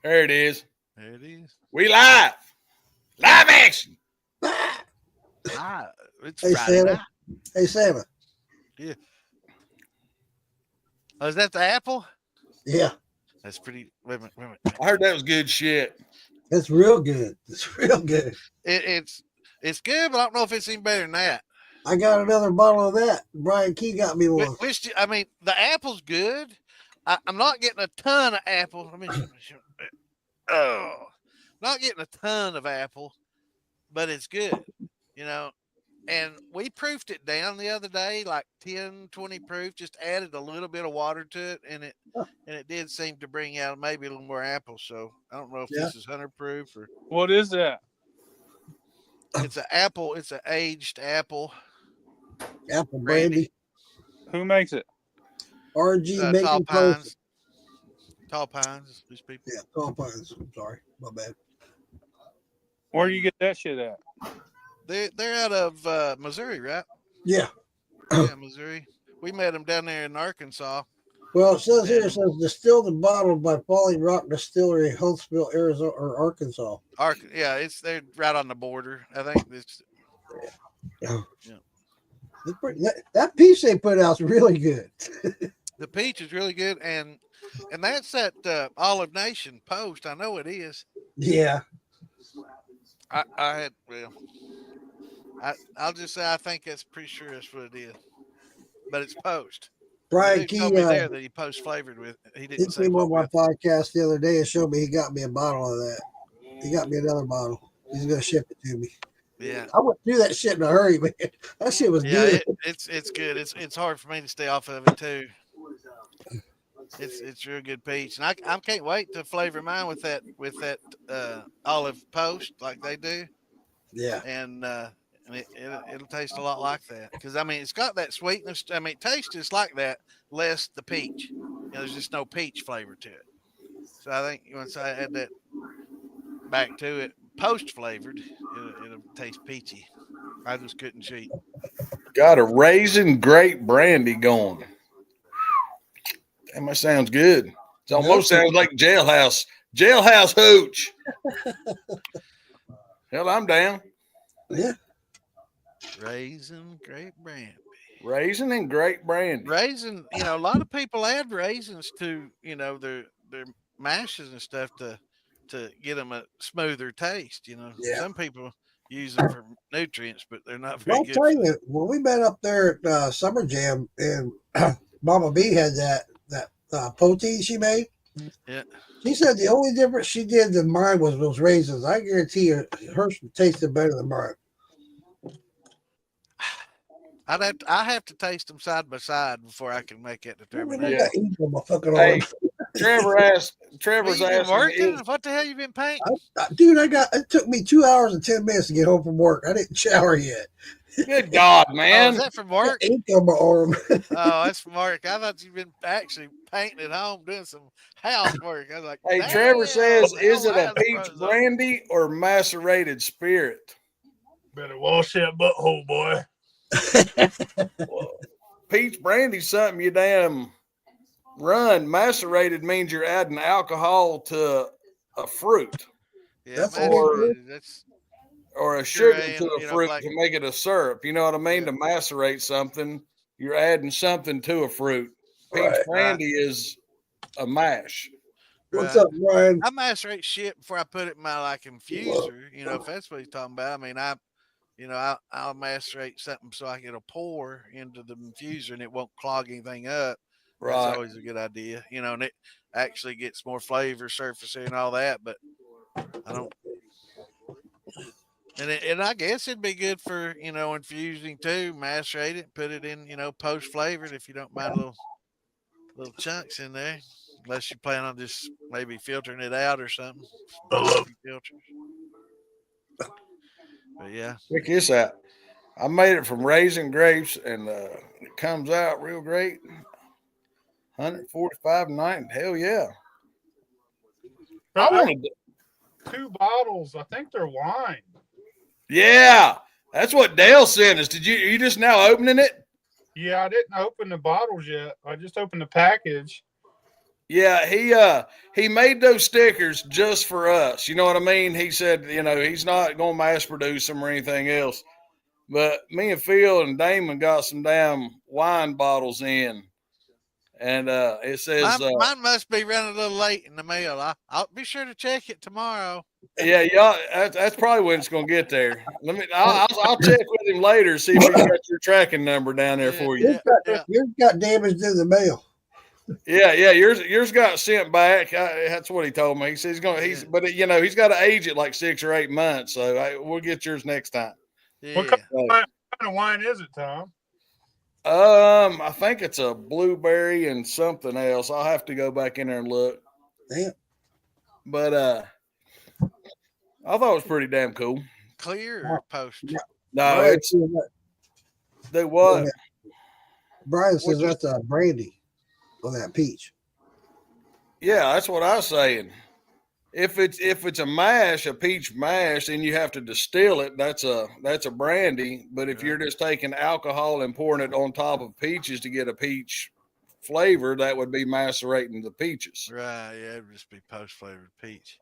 There it is. There it is. We live. Live action. It's Hey, Friday Santa. night. Hey, Santa. Yeah. Oh, is that the apple? Yeah, That's pretty. Wait a minute. I heard that was good shit. it's real good. It's real good. It's good, but I don't know if it's any better than that. I got another bottle of that. Brian Key got me one. The apple's good. I'm not getting a ton of apple. Not getting a ton of apple, but it's good, you know. And we proofed it down the other day, like 10, 20 proof, just added a little bit of water to it, and it did seem to bring out maybe a little more apple. So I don't know if this is 100 proof or what is that? it's an apple, it's an aged apple. Apple brandy. Who makes it? RG Tall Making Pines. Potion. Tall Pines, these people. Yeah, Tall Pines. I'm sorry. My bad. Where do you get that shit at? They're out of Missouri, right? Yeah. Yeah, Missouri. We met them down there in Arkansas. Well, it says here, it says distilled and bottled by Falling Rock Distillery, Huntsville, Arizona, or Arkansas. They're right on the border. I think this. Yeah. That piece they put out is really good. The peach is really good, and that's that Olive Nation post. I know it is. Yeah. I'll just say I think that's pretty sure that's what it is, but it's post. Brian Key Key there that he post flavored with. He didn't say came what on my with. podcast the other day and showed me he got me a bottle of that. He got me another bottle. He's gonna ship it to me. Yeah, I went through that shit in a hurry, man. That shit was good. It's good. It's hard for me to stay off of it too. It's real good peach, and I can't wait to flavor mine with that olive post like they do. Yeah, and it'll taste a lot like that because I mean it's got that sweetness. I mean, it tastes just like that, less the peach. There's just no peach flavor to it. So I think once I add that back to it, post flavored, it'll taste peachy. I just couldn't cheat. Got a raisin grape brandy going. Damn, that sounds good. It almost sounds like jailhouse hooch. Hell, I'm down. Yeah. Raisin grape brandy. Raisin and grape brandy. Raisin, a lot of people add raisins to, their mashes and stuff to get them a smoother taste. Yeah. Some people use them for nutrients, but they're not very good. I'll tell you, when we met up there at Summer Jam and Mama B had that poutine she made. Yeah. She said the only difference she did than mine was those raisins. I guarantee you hers tasted better than mine. I have to taste them side by side before I can make that determination. Hey, Trevor's asking working. What the hell you been painting? Dude, it took me 2 hours and 10 minutes to get home from work. I didn't shower yet. Good God, man. Is that from work? Ink on my arm. Oh, that's from work. I thought you've been actually painting at home, doing some housework. I was like, hey, Trevor says, is it a peach brandy or macerated spirit? Better wash that butthole, boy. Well, peach brandy's something you damn run. Macerated means you're adding alcohol to a fruit. Yeah, or a sugar to a fruit to make it a syrup. You know what I mean? Yeah. To macerate something, you're adding something to a fruit. Peach brandy is a mash. What's up, Brian? I macerate shit before I put it in my infuser. If that's what he's talking about. I mean, I'll macerate something so I get a pour into the infuser and it won't clog anything up. Right. That's always a good idea. And it actually gets more flavor surfacing and all that, but I don't. And I guess it'd be good for, infusing too, macerate it, put it in, post flavored if you don't mind little chunks in there. Unless you plan on just maybe filtering it out or something. Filters. But yeah. Check this out. I made it from raisin grapes and it comes out real great. 145.90. Hell yeah. I wanted 2 bottles. I think they're wine. Yeah, that's what Dale sent us. Are you just now opening it? Yeah, I didn't open the bottles yet. I just opened the package. Yeah, he made those stickers just for us. You know what I mean? He said, he's not going to mass produce them or anything else. But me and Phil and Damon got some damn wine bottles in, and it says, Mine must be running a little late in the mail. I'll be sure to check it tomorrow. yeah, y'all. That's probably when it's gonna get there. I'll check with him later, see if he got your tracking number down there for you. Yours got damaged in the mail. Yeah. Yours got sent back. That's what he told me. He says but he's got to age it like 6 or 8 months. So we'll get yours next time. Yeah. What kind of wine is it, Tom? I think it's a blueberry and something else. I'll have to go back in there and look. Damn. But I thought it was pretty damn cool. Clear or post? No, it's they what? Brian says that's a brandy on that peach. Yeah, that's what I was saying. If it's a peach mash, then you have to distill it. That's a brandy. But if you're just taking alcohol and pouring it on top of peaches to get a peach flavor, that would be macerating the peaches. Right. Yeah, it'd just be post flavored peach.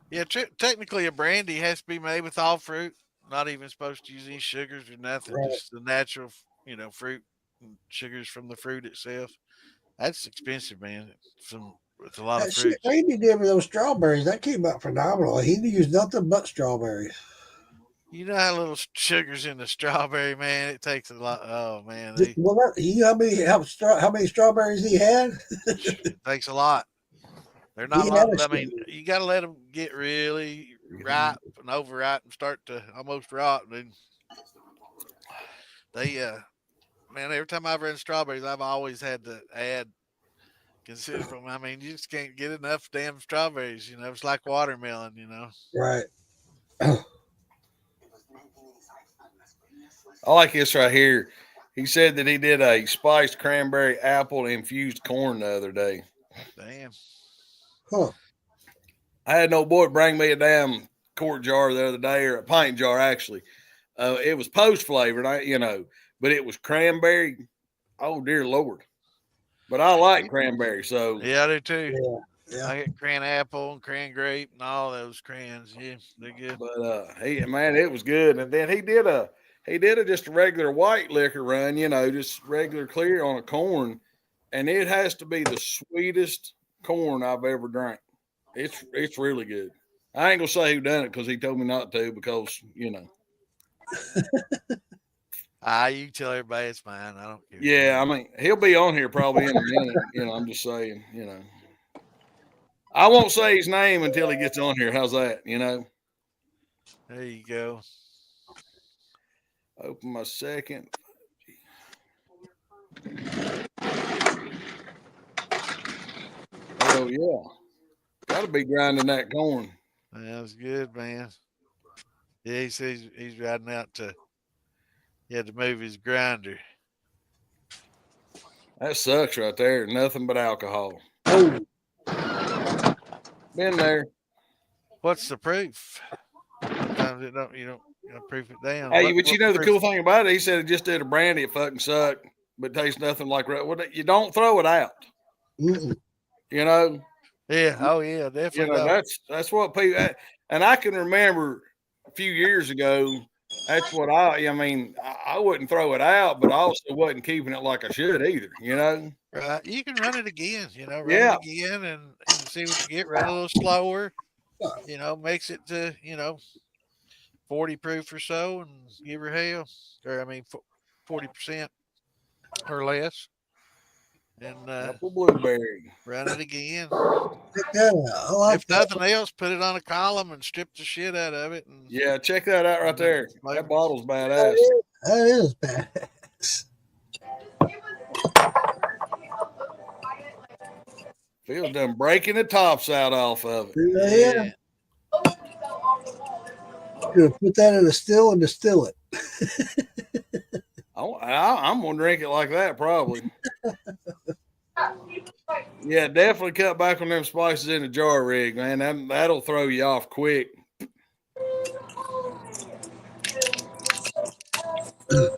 Yeah, technically a brandy has to be made with all fruit. Not even supposed to use any sugars or nothing. Right. Just the natural, fruit and sugars from the fruit itself. That's expensive, man. With a lot of fruit. Shit Randy did with those strawberries, that came out phenomenal. He used nothing but strawberries. You know how little sugar's in the strawberry, man. It takes a lot. Oh man, How many strawberries he had? It takes a lot. They're not long. I mean, you got to let them get really ripe and overripe and start to almost rot. And they, man, every time I've run strawberries, I've always had to add considerable. I mean, you just can't get enough damn strawberries. It's like watermelon. Right. I like this right here. He said that he did a spiced cranberry apple infused corn the other day. Damn. Huh. I had no boy bring me a damn quart jar the other day, or a pint jar actually. It was post flavored, but it was cranberry. Oh dear Lord! But I like cranberry, so yeah, I do too. Yeah. I get cran apple and cran grape and all those crayons. Yeah, they're good. But it was good. And then he did just a regular white liquor run, just regular clear on a corn, and it has to be the sweetest corn I've ever drank. It's really good. I ain't gonna say who done it because he told me not to, because you tell everybody it's mine. I don't care. Yeah, I mean, he'll be on here probably in a minute. I'm just saying, I won't say his name until he gets on here. How's that? There you go. Open my second. Oh yeah, gotta be grinding that corn. That was good, man. Yeah, he says he's riding out he had to move his grinder. That sucks right there. Nothing but alcohol. Oh. Been there. What's the proof? Sometimes you don't proof it down. Hey, but the cool thing about it, he said it just did a brandy. It fucking sucked, but tastes nothing like you don't throw it out. Mm-mm. Yeah. Oh yeah, definitely. That's what people. And I can remember a few years ago. That's what I wouldn't throw it out, but I also wasn't keeping it like I should either. Right. You can run it again. Run Yeah. it again and see what you get. Run a little slower. Makes it to 40 proof or so, and give her hell. 40% or less. And apple blueberry. Run it again. If nothing else, put it on a column and strip the shit out of it. And yeah, check that out right there. That bottle's badass. That is badass. Phil's done breaking the tops out off of it. Yeah. Good. Put that in a still and distill it. I'm gonna drink it like that probably. Yeah, definitely cut back on them spices in the jar rig, man. That'll throw you off quick. This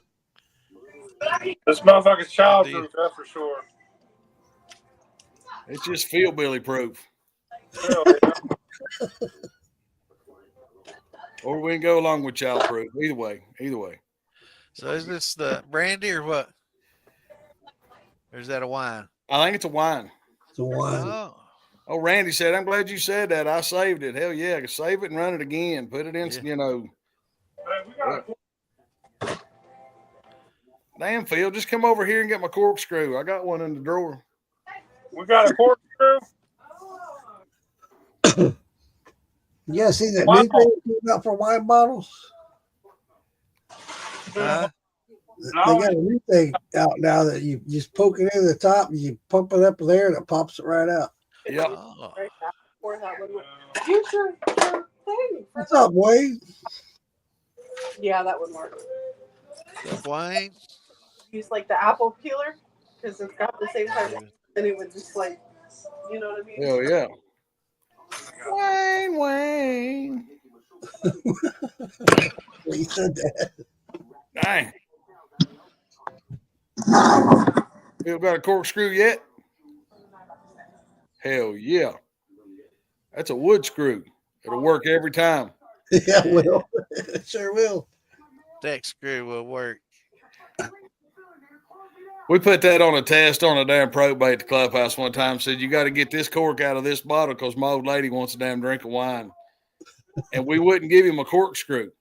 motherfucker's childproof, that's for sure. It's just PhilBilly proof. Hell yeah. Or we can go along with child proof. Either way. So is this the brandy or what? Or is that a wine? I think it's a wine. It's a wine. Oh, Oh, Randy said, I'm glad you said that. I saved it. Hell yeah. Save it and run it again. Put it in, Yeah. you know. Hey, we got a Damn, Phil, just come over here and get my corkscrew. I got one in the drawer. corkscrew. Yeah, see that Wow. new thing came out for wine bottles? huh? They got a new thing out now that you just poke it in the top and you pump it up there and it pops it right out. Yep. Oh. Future thing. What's up, Wayne? Yeah, that would work. The wine. Use like the apple peeler because it's got the same type, and it would just like, you know what I mean? Hell yeah. Wayne. You said that. Dang. You got a corkscrew yet? Hell yeah. That's a wood screw. It'll work every time. Yeah, it will. It sure will. That screw will work. We put that on a test on a damn probate at the clubhouse one time. Said, you got to get this cork out of this bottle because my old lady wants a damn drink of wine. And we wouldn't give him a corkscrew.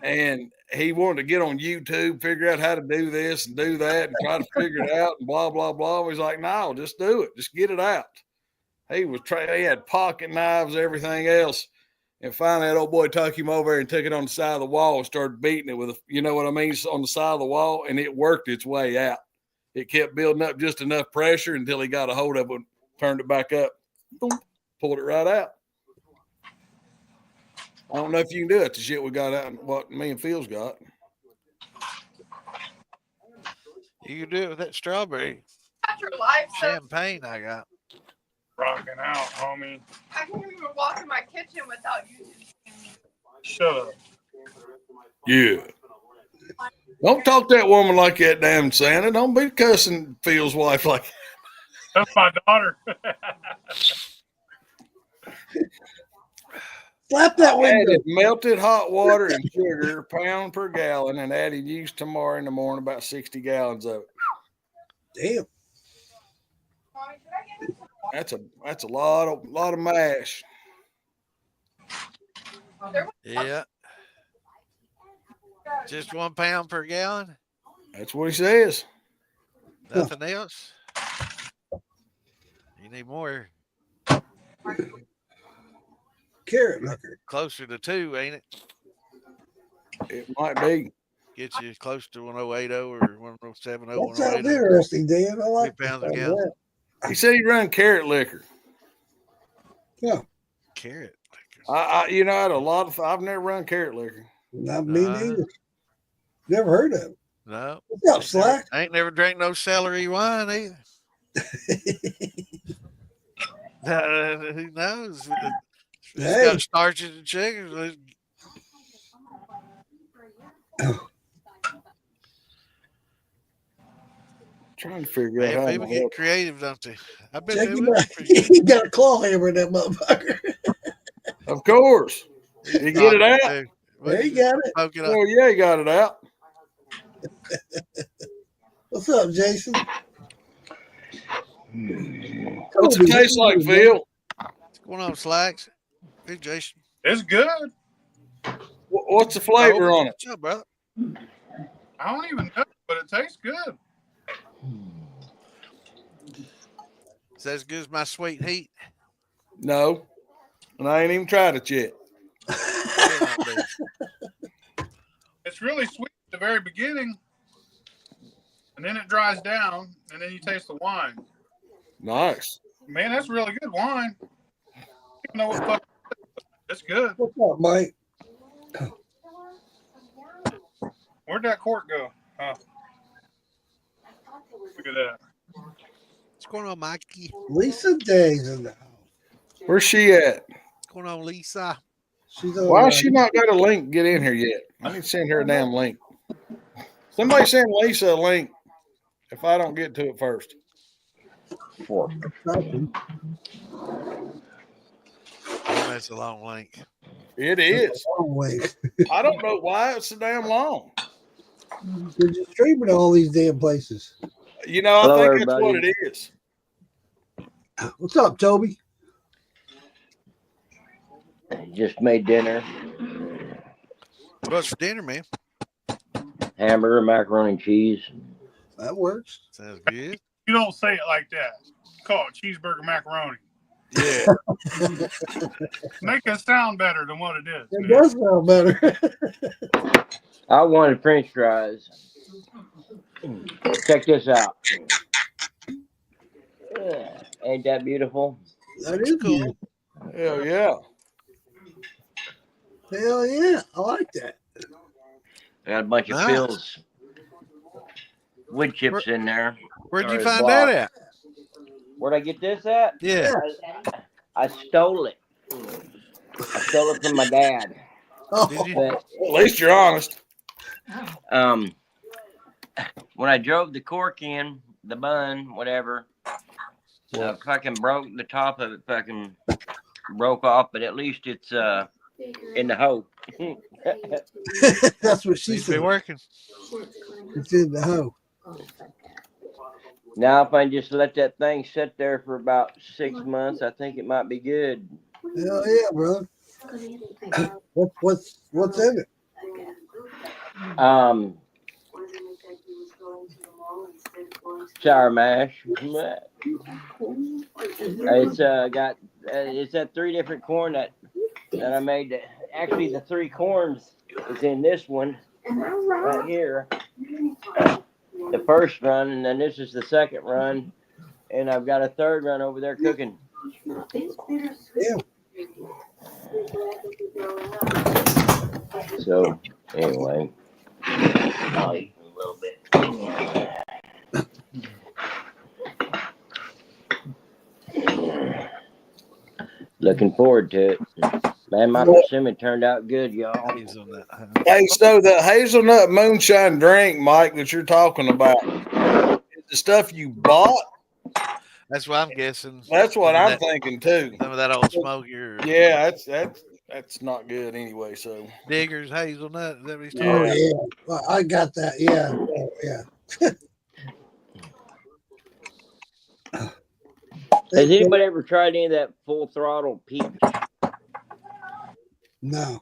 And he wanted to get on YouTube, figure out how to do this and do that and try to figure it out and blah, blah, blah. He's like, no, just do it. Just get it out. He was he had pocket knives, everything else. And finally, that old boy took him over and took it on the side of the wall and started beating it with, you know what I mean, on the side of the wall, and it worked its way out. It kept building up just enough pressure until he got a hold of it, turned it back up, boom, pulled it right out. I don't know if you can do it. The shit we got out, what me and Phil's got. You can do it with that strawberry After life, so champagne I got. Rocking out, homie. I can't even walk in my kitchen without using. Shut up. Yeah. Don't talk to that woman like that, damn Santa. Don't be cussing Phil's wife like that. That's my daughter. Slap that window. Added melted hot water and sugar, pound per gallon, and added use tomorrow in the morning, about 60 gallons of it. Damn. That's a lot of mash. Yeah. Just 1 pound per gallon. That's what he says. Nothing else. You need more. Carrot liquor. Closer to 2, ain't it? It might be. Get you close to 1080 or 1070, That sounds 1080. interesting, Dan. I like 3 pounds a that. gallon. He said he run carrot liquor. Carrot. I had a lot of. I've never run carrot liquor. Not me Uh-huh. neither. Never heard of it. No. What's up, Slack? I ain't never drank no celery wine either. Who knows? It's Hey. got starches and sugars. Trying to figure out Man, how people to get help. creative, don't they? I've been Check doing him out. it for years. He got a claw hammer in that motherfucker. Of course. You get it out? Too. There you got it. Poke it up. Oh yeah, you got it out. What's up, Jason? What's it taste like, Phil? What's going on, Slacks? Hey, Jason. It's good. What's the flavor on it? What's up, brother? I don't even know, but it tastes good. Is that as good as my sweet heat? No, and I ain't even tried it yet. Still not bad. It's really sweet at the very beginning, and then it dries down, and then you taste the wine. Nice. Man, that's really good wine. I don't know what fuck. It's good. What's up, Mike? Where'd that cork go? Huh. Look at that. What's going on, Mikey? Lisa Day's in the house. Where's she at? What's going on, Lisa? She's on. Why has she not got a link to get in here yet? I need to send her a damn link. Somebody send Lisa a link if I don't get to it first. 4. That's a long link. It is. Always. I don't know why it's so damn long. You're just streaming all these damn places. You know, I Hello, think that's what everybody. it is. What's up, Toby? Just made dinner. What's for dinner, man? Hamburger, macaroni and cheese. That works. Sounds good. You don't say it like that. Call it cheeseburger macaroni. Yeah. Make it sound better than what it is. It man. does sound better. I wanted French fries. Check this out. Ain't that beautiful? That is cool. cool. Hell yeah. Hell yeah. I like that. I got a bunch of Nice. Phil's wood chips in there. Where'd you Or find block. that at? Where'd I get this at? Yeah. I stole it. I stole it from my dad. Oh, Did you? But At least you're honest. when I drove the cork in, the bun, whatever, fucking broke the top of it. Fucking broke off, but at least it's in the hoe. that's what she Seems to be said. working. It's in the hoe. Now, if I just let that thing sit there for about 6 months, I think it might be good. Hell yeah, bro. What's in it? Sour mash. It's it's that 3 different corn that I made. Actually, the 3 corns is in this one right here. The first run, and then this is the second run, and I've got a third run over there cooking. Yeah. So anyway, I'll eat a little bit. Looking forward to it. Man, my persimmon turned out good, y'all. He's on that. Hey, so the hazelnut moonshine drink, Mike, that you're talking about, is the stuff you bought? That's what I'm guessing. That's what Some of I'm that- thinking too. Some of that old smoky or Yeah, that's not good anyway. So Diggers hazelnut. Is that what he's talking Oh about? yeah. Well, I got that. Yeah. Oh, yeah. Has anybody ever tried any of that Full Throttle peach? No.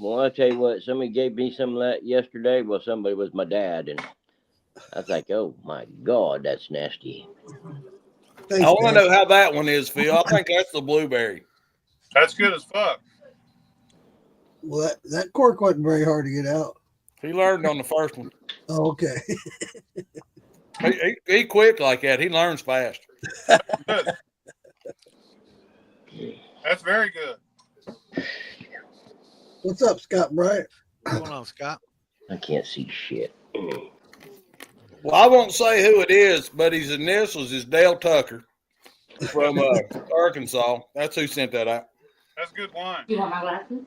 Well, I'll tell you what, somebody gave me some of that yesterday. Well, somebody was my dad, and I was like, oh my God, that's nasty. Thanks, I want to man. know how that one is, Phil. I think that's the blueberry. That's good as fuck. Well, that cork wasn't very hard to get out. He learned on the first one. Oh, okay. He quick like that. He learns fast. Good. That's very good. What's up, Scott Bryant? What's going on, Scott? I can't see shit. Well, I won't say who it is, but his initials is Dale Tucker from Arkansas. That's who sent that out. That's good wine. You want my glasses?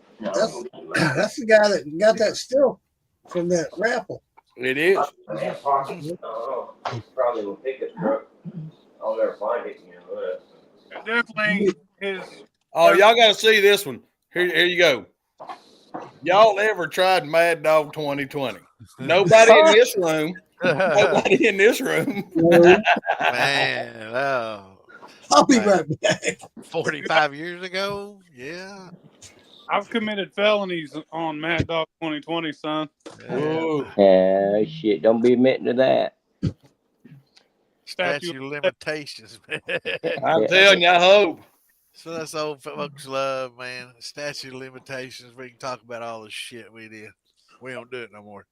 That's the guy that got that still from that raffle. It is. Oh, probably will pick a truck. I'll never find it. You know that. It definitely is. Oh, y'all got to see this one. Here you go. Y'all ever tried Mad Dog 2020? Nobody in this room. Nobody in this room. Man, oh, I'll be right back. 45 years ago? Yeah. I've committed felonies on Mad Dog 2020, son. Whoa. Yeah, shit. Don't be admitting to that. Statute Statute of limitations, man. I'm telling you, I hope. So that's old folks love, man. Statute of limitations. We can talk about all the shit we did. We don't do it no more.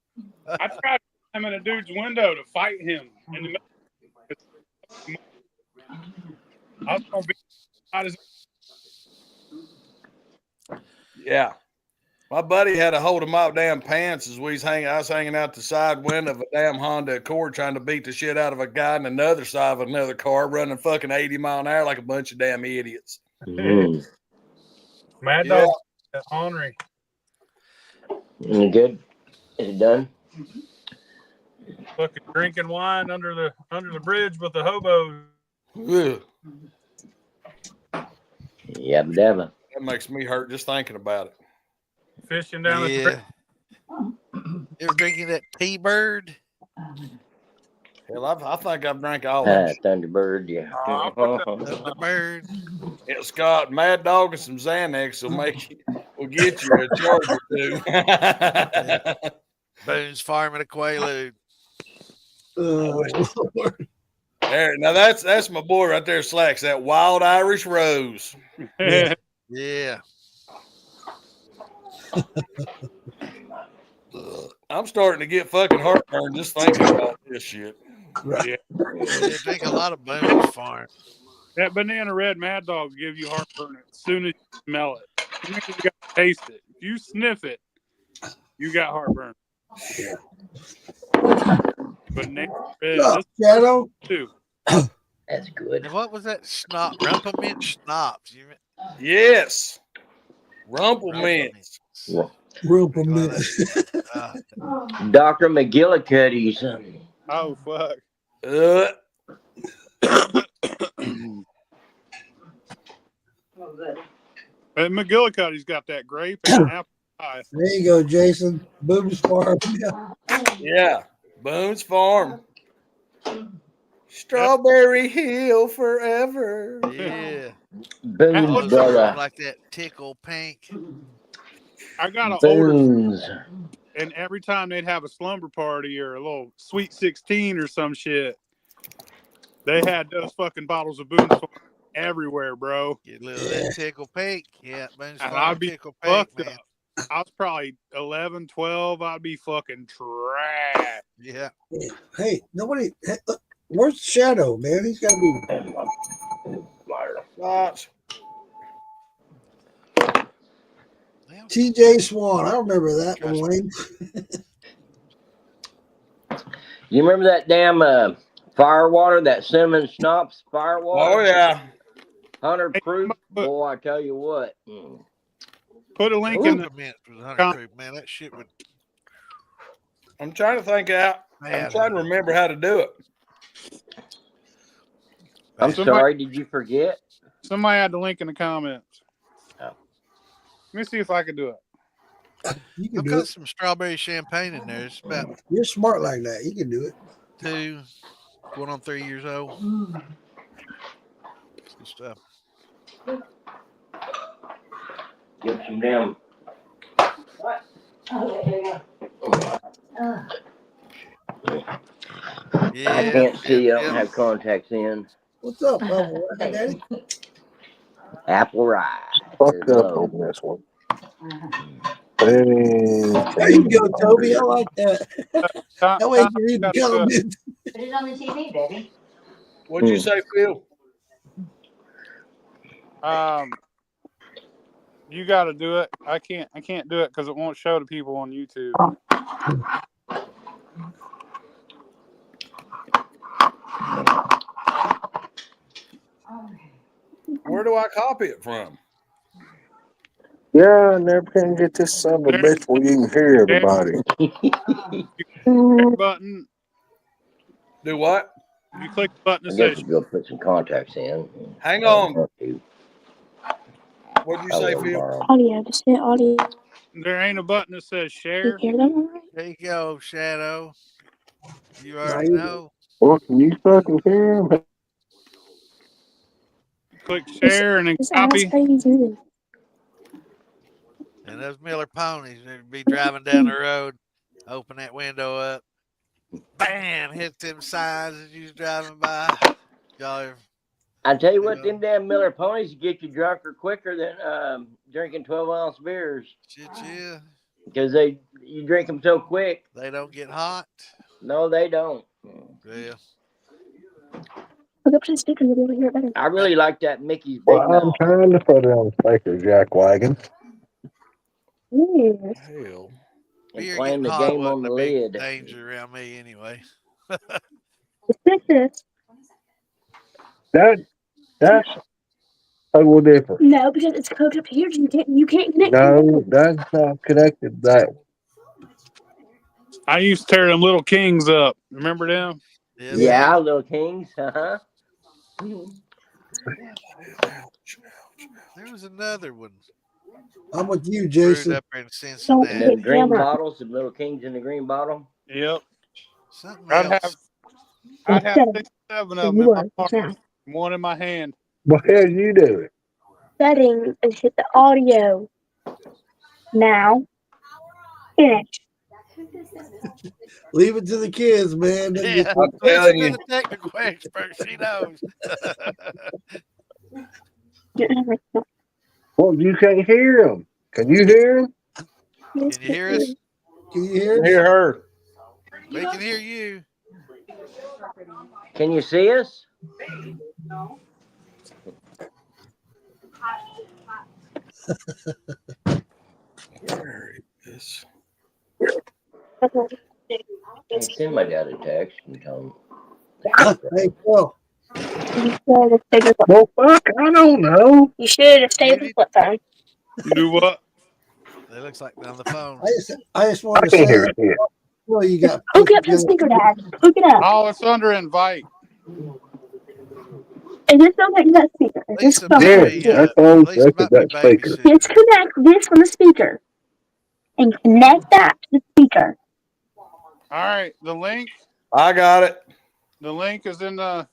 I tried to climb in a dude's window to fight him in the middle. I was gonna be out as Yeah. My buddy had a hold of my damn pants as I was hanging out the side window of a damn Honda Accord trying to beat the shit out of a guy in another side of another car running fucking 80 mile an hour like a bunch of damn idiots. Mm. Mad Yeah. Dog Henry. Good? Is it done? Fucking drinking wine under the bridge with the hobos. Ugh, Yep, Devin. that makes me hurt just thinking about it. Fishing down the creek. You ever drinking that T-Bird? Hell, I think I've drank all that. Thunderbird, yeah. The bird. It's got Mad Dog and some Xanax will get you a charge or two. Boone's Farm at a Quaalude. Lord. There, now that's my boy right there, Slacks. That Wild Irish Rose. Yeah. Yeah. I'm starting to get fucking heartburn just thinking about this shit. Yeah. Yeah, drink a lot of Boone's Farm. That banana red Mad Dog will give you heartburn as soon as you smell it. You ain't even got to taste it. If you sniff it, you got heartburn. Banana red, What's this up, Shadow? too. That's good. And what was that schnapps? Rumpelmint schnapps. Yes. Rumple mints. Rumpelman. Dr. McGillicuddy's. Oh fuck. And McGillicuddy's got that grape and apple pie. There you go, Jason. Boone's Farm. Yeah. Boone's Farm. Strawberry Hill forever. Yeah. Boone's, brother. Like that tickle pink. I got an older, Boone's. and every time they'd have a slumber party or a little sweet 16 or some shit, they had those fucking bottles of Boone's Farm everywhere, bro. Get a little of that tickle pink. Yeah, Boone's And Farm I'd be tickle pink, fucked man. up. I was probably 11, 12. I'd be fucking trash. Yeah. Hey, nobody. Hey, look, where's Shadow, man? He's got to be. Lots. TJ Swan. I remember that one, Wayne. You remember that damn fire water, that cinnamon schnapps fire water? Oh, yeah. 100 proof? Boy, I tell you what. Put a link in the Rumpelmint was 100 proof, man. That shit would. I'm trying to think out. Man, I'm trying to remember how to do it. I'm Somebody- sorry, did you forget? Somebody had the link in the comments. Oh. Let me see if I can do it. You can I've do got it. some strawberry champagne in there. It's about You're smart like that. You can do it. 2, going on 3 years old. Good stuff. Get some damn. Yeah. I can't see. I don't yeah. have contacts in. What's up, Daddy? Apple rye. Fucked up on this one. Hey, There you go, Toby. I like that. That way you can read the comments. Put it on the TV, baby. What'd you say, Phil? You got to do it. I can't do it because it won't show to people on YouTube. Where do I copy it from? yeah, I never can get this son of a bitch where you can hear everybody. Share button. Do what? You click the button I that guess says you go put some contacts in. Hang on. What'd you I say, will Phil? tomorrow. Audio, just hit audio. there ain't a button that says You share. hear them all right? There you go, Shadow. You already Right. know. Well, can you fucking hear him? Click share and then Just ask copy. how you do it. And those Miller ponies, they'd be driving down the road, open that window up, bam, hit them signs as you was driving by. Y'all, I tell you what, them damn Miller ponies get you drunker quicker than drinking 12-ounce beers shit, yeah. because you drink them so quick. They don't get hot. No, they don't. Yeah. Look up to the speaker, you'll be able to hear it better. I really like that Mickey's Big Well, I'm Mouth. trying to put it on speaker, jackwagon. Ooh. Hell. And Beer playing getting the hot game on wasn't the a big lid. danger around me anyway. It's like this. That's totally different. No, because it's hooked up here. You can't connect. No, that's not connected that way. I used to tear them little kings up. Remember them? Yeah, Little Kings. Uh-huh. There was another one I'm with you, brewed Jason. up in And Cincinnati. them green bottles, the Little Kings in the green bottle. Yep. Something I'd else. have 6, 7 of them in my pocket. One in my hand. What the hell you doing? Settings and hit the audio. Now. Finish. Leave it to the kids, man. They Yeah, get I'm listen telling to you. the technical expert. She knows. Well, you can't hear them. Can you hear them? Can you hear us? Can you hear us? Hear her. We can hear you. Can you see us? Where is? Hey, send my dad a text and tell him. Hey, Phil. Well, fuck, I don't know. You should have stayed with the flip phone. Do what? It looks like they're on the phone. I just I wanted to can't say, hear it. well, you got Hook it up to the speaker, Dad. Hook it up. Oh, it's under invite. Is this on that speaker? Is this Lisa phone? might Yeah, be, that's all. Lisa That's might be that speaker. babysitting. Just connect this from the speaker and connect that to the speaker. All right. The link. I got it. The link is in the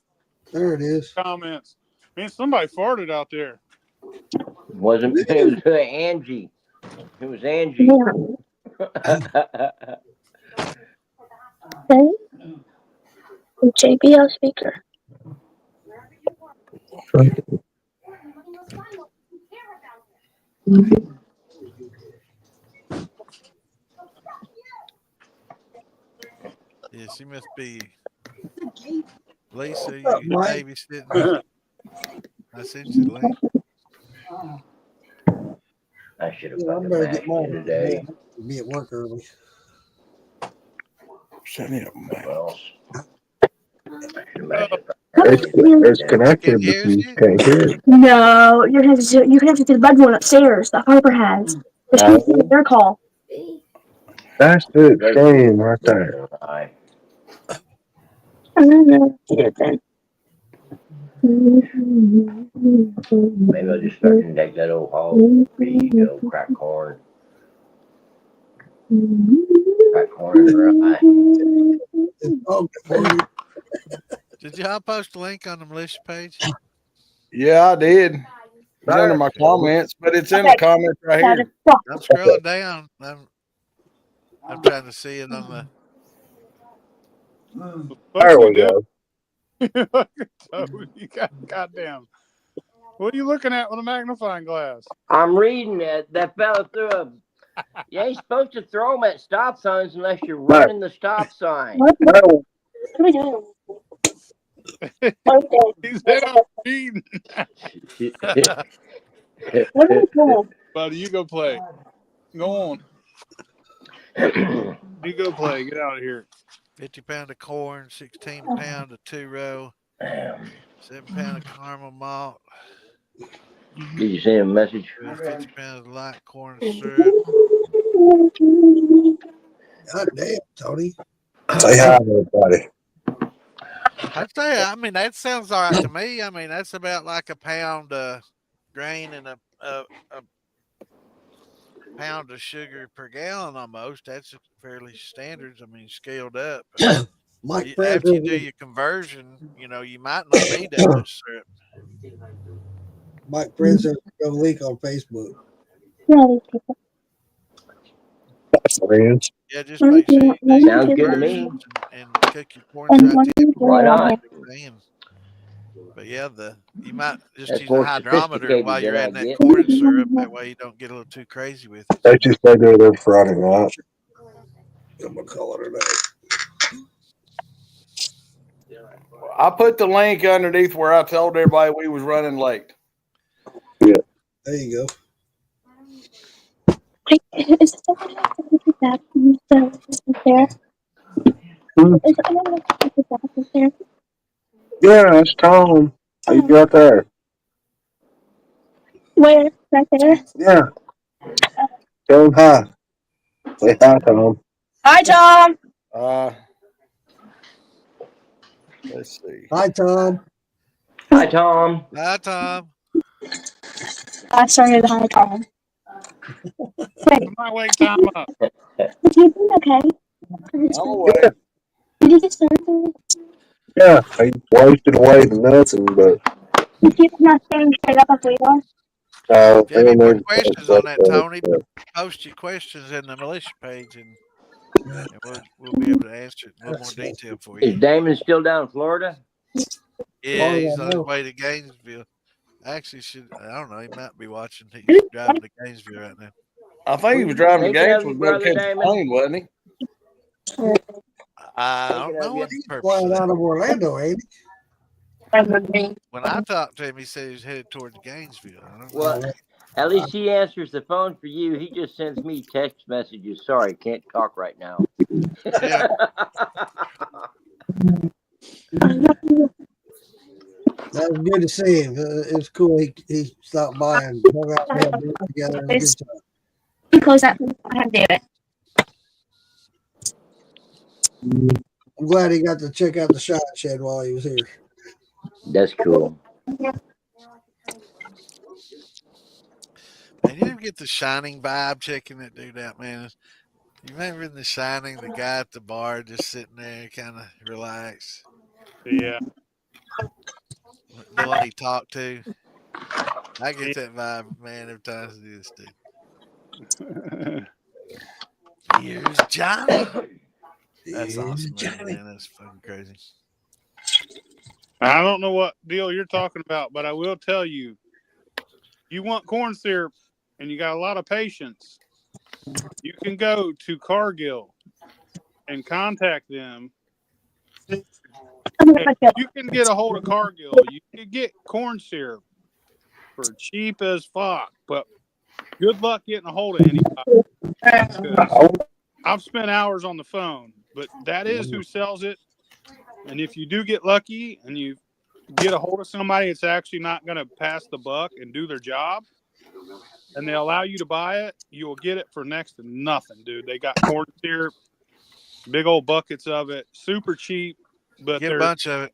There it is. comments. Man, somebody farted out there. It wasn't. It was Angie. It was Angie. Okay. JBL speaker. Yeah, she must be. Lisa, What's up, you Mike? babysitting? I sent you the link. I should have Yeah, I fucking better mashed get mine. it today. Be at work early. Send me a mail. Well, I should have mashed it. It's Can connected, you but hear us you yet? can't hear it. No, you have to do the bug one upstairs. The Harper has. It's their call. That's the extreme right there. I maybe I'll just start and take that old hog. Crack corn. Crack corn and rye. Oh, good. Did y'all post a link on the militia page? Yeah, I did. It's under my comments, but it's in the comments right here. I'm scrolling down. I'm trying to see it on the. There we go. You got goddamn. What are you looking at with a magnifying glass? I'm reading it. That fella threw a. You ain't supposed to throw them at stop signs unless you're running the stop sign. What are we doing? He said I'm reading. What are we doing? Buddy, you go play. Go on. You go play. Get out of here. 50 pound of corn, 16 pound of 2-row, 7 pound of caramel malt, Did you send him a message? 50 pounds of light corn syrup. God damn, Tony. Say hi, everybody. I'd say, I mean, that sounds all right to me. I mean, that's about like a pound of grain and a pound of sugar per gallon almost. That's fairly standards. I mean, scaled up. Mike After you do Prince. your conversion, you might not need that much syrup. Mike Prince has a link on Facebook. Friends. Yeah, just make sure you do Sounds good to me. and cook your corn to high temperature. Why not? But yeah, you might just That's use a more hydrometer sophisticated while you're than I adding that get. corn syrup. That way you don't get a little too crazy with it. They just they do their Friday night. I'm gonna call it tonight. I put the link underneath where I told everybody we was running late. There you go. Yeah, that's Tom. He's right there. Where? Right there? Yeah. Tell him hi. Say hi, Tom. Hi, Tom. Let's see. Hi, Tom. Hi, Tom. Hi, Tom. I started the high Tom. Wait, I might wake Tom up. is you doing okay? Oh, wait. Did you get started? Yeah, I wasted away the nothing, but You keep not standing straight up like we are? If you have any and more there's questions on that, Tony, post your questions in the militia page, and we'll be able to answer it in a little more detail for Is you. Damon still down in Florida? Yeah, he's I on his know. way to Gainesville. Actually, I don't know. He might be watching. He's driving to Gainesville right now. I think he was driving the Thinking games of you, with brother brother catch a Damon. plane, wasn't he? I don't Thinking of know you. what the He's purpose flying of that. out of Orlando, ain't he? When I talked to him, he said he was headed towards Gainesville. I don't know. Well, at least he answers the phone for you. He just sends me text messages. Sorry, can't talk right now. Yeah. That was good to see him. It was cool. He stopped by and hung out. We had dinner together. It was a good time. You close that. I have to do it. I'm glad he got to check out the shot shed while he was here. That's cool. Man, you ever get the Shining vibe checking that dude out, man? You remember in The Shining, the guy at the bar just sitting there, kind of relaxed. Yeah. The one he talked to. I get that vibe, man, every time I see this dude. Here's Johnny. That's awesome, man. That's fucking crazy. I don't know what deal you're talking about, but I will tell you, you want corn syrup and you got a lot of patience, you can go to Cargill and contact them. You can get a hold of Cargill. You can get corn syrup for cheap as fuck, but good luck getting a hold of anybody. I've spent hours on the phone, but that is who sells it. And if you do get lucky and you get a hold of somebody that's actually not going to pass the buck and do their job, and they allow you to buy it, you will get it for next to nothing, dude. They got corn syrup, big old buckets of it, super cheap. But Get a bunch of it.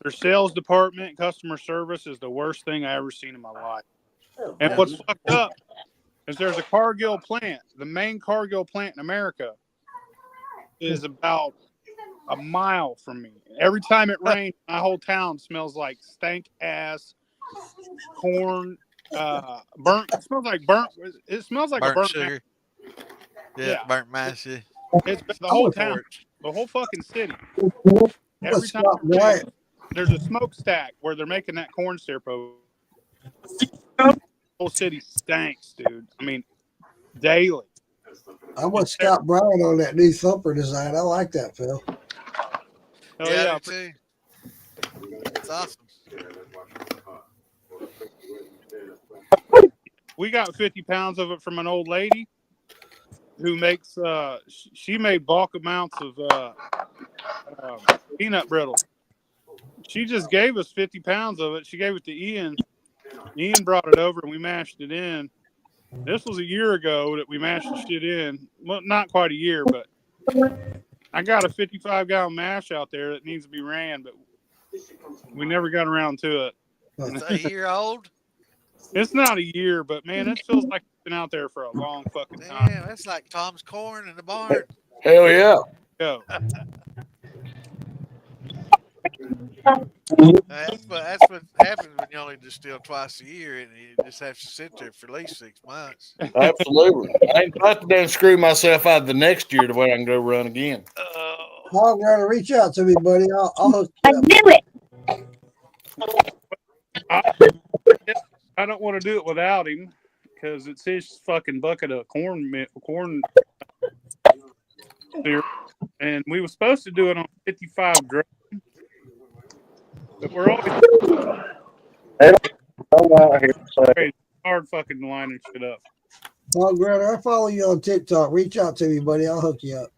Their sales department, customer service is the worst thing I ever seen in my life. And what's fucked up is there's a Cargill plant. The main Cargill plant in America is about a mile from me. Every time it rains, my whole town smells like stank ass corn, burnt. It smells like burnt. It smells like burnt a burnt sugar. Yeah, burnt mash. Yeah. It's the whole town, the whole fucking city. Every time there's a smokestack where they're making that corn syrup over. The whole city stinks, dude. I mean, daily. I'm with Scott Brown on that new thumper design. I like that, Phil. Oh, yeah, I do too. It's awesome. We got 50 pounds of it from an old lady who makes, she made bulk amounts of peanut brittle. She just gave us 50 pounds of it. She gave it to Ian. Ian brought it over and we mashed it in. This was a year ago that we mashed the shit in. Well, not quite a year, but I got a 55-gallon mash out there that needs to be ran, but we never got around to it. It's a year old? It's not a year, but man, it feels like it's been out there for a long fucking time. Damn, that's like Tom's corn in the barn. Hell yeah. Go. That's what happens when you only distill twice a year, and you just have to sit there for at least 6 months. Absolutely. I ain't about to then screw myself out the next year to where I can go run again. I'm going to reach out to me, buddy. I'll hook you up. Do it. I don't want to do it without him because it's his fucking bucket of corn syrup, and we were supposed to do it on 55 grams. But we're always hard fucking lining shit up. Well, Greta, I follow you on TikTok. Reach out to me, buddy. I'll hook you up.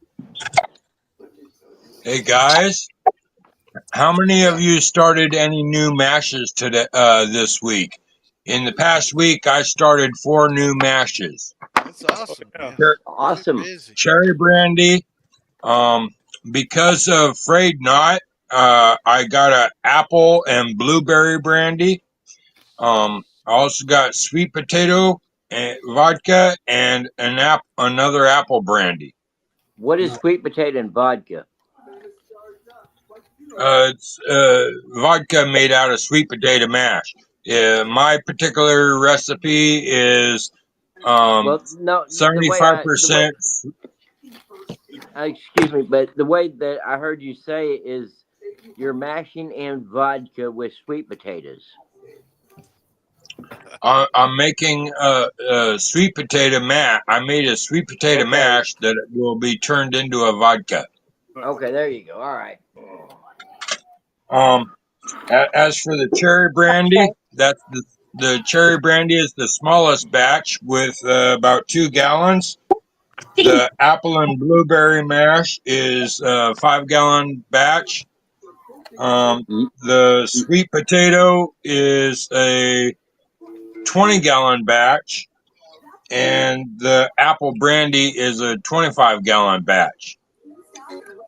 Hey guys, how many of you started any new mashes today? This week? In the past week, I started 4 new mashes. That's awesome. Awesome. Cherry brandy, Because of Frayed Knot, I got an apple and blueberry brandy. I also got sweet potato and vodka and another apple brandy. What is sweet potato and vodka? It's vodka made out of sweet potato mash. My particular recipe is Well, no, the way I, 75%. excuse me, but the way that I heard you say it is you're mashing in vodka with sweet potatoes. I'm making a sweet potato mash. I made a sweet potato Okay. mash that will be turned into a vodka. Okay, there you go. All right. As for the cherry brandy, that's the cherry brandy is the smallest batch with about 2 gallons. The apple and blueberry mash is a 5-gallon batch. The sweet potato is a 20-gallon batch, and the apple brandy is a 25-gallon batch.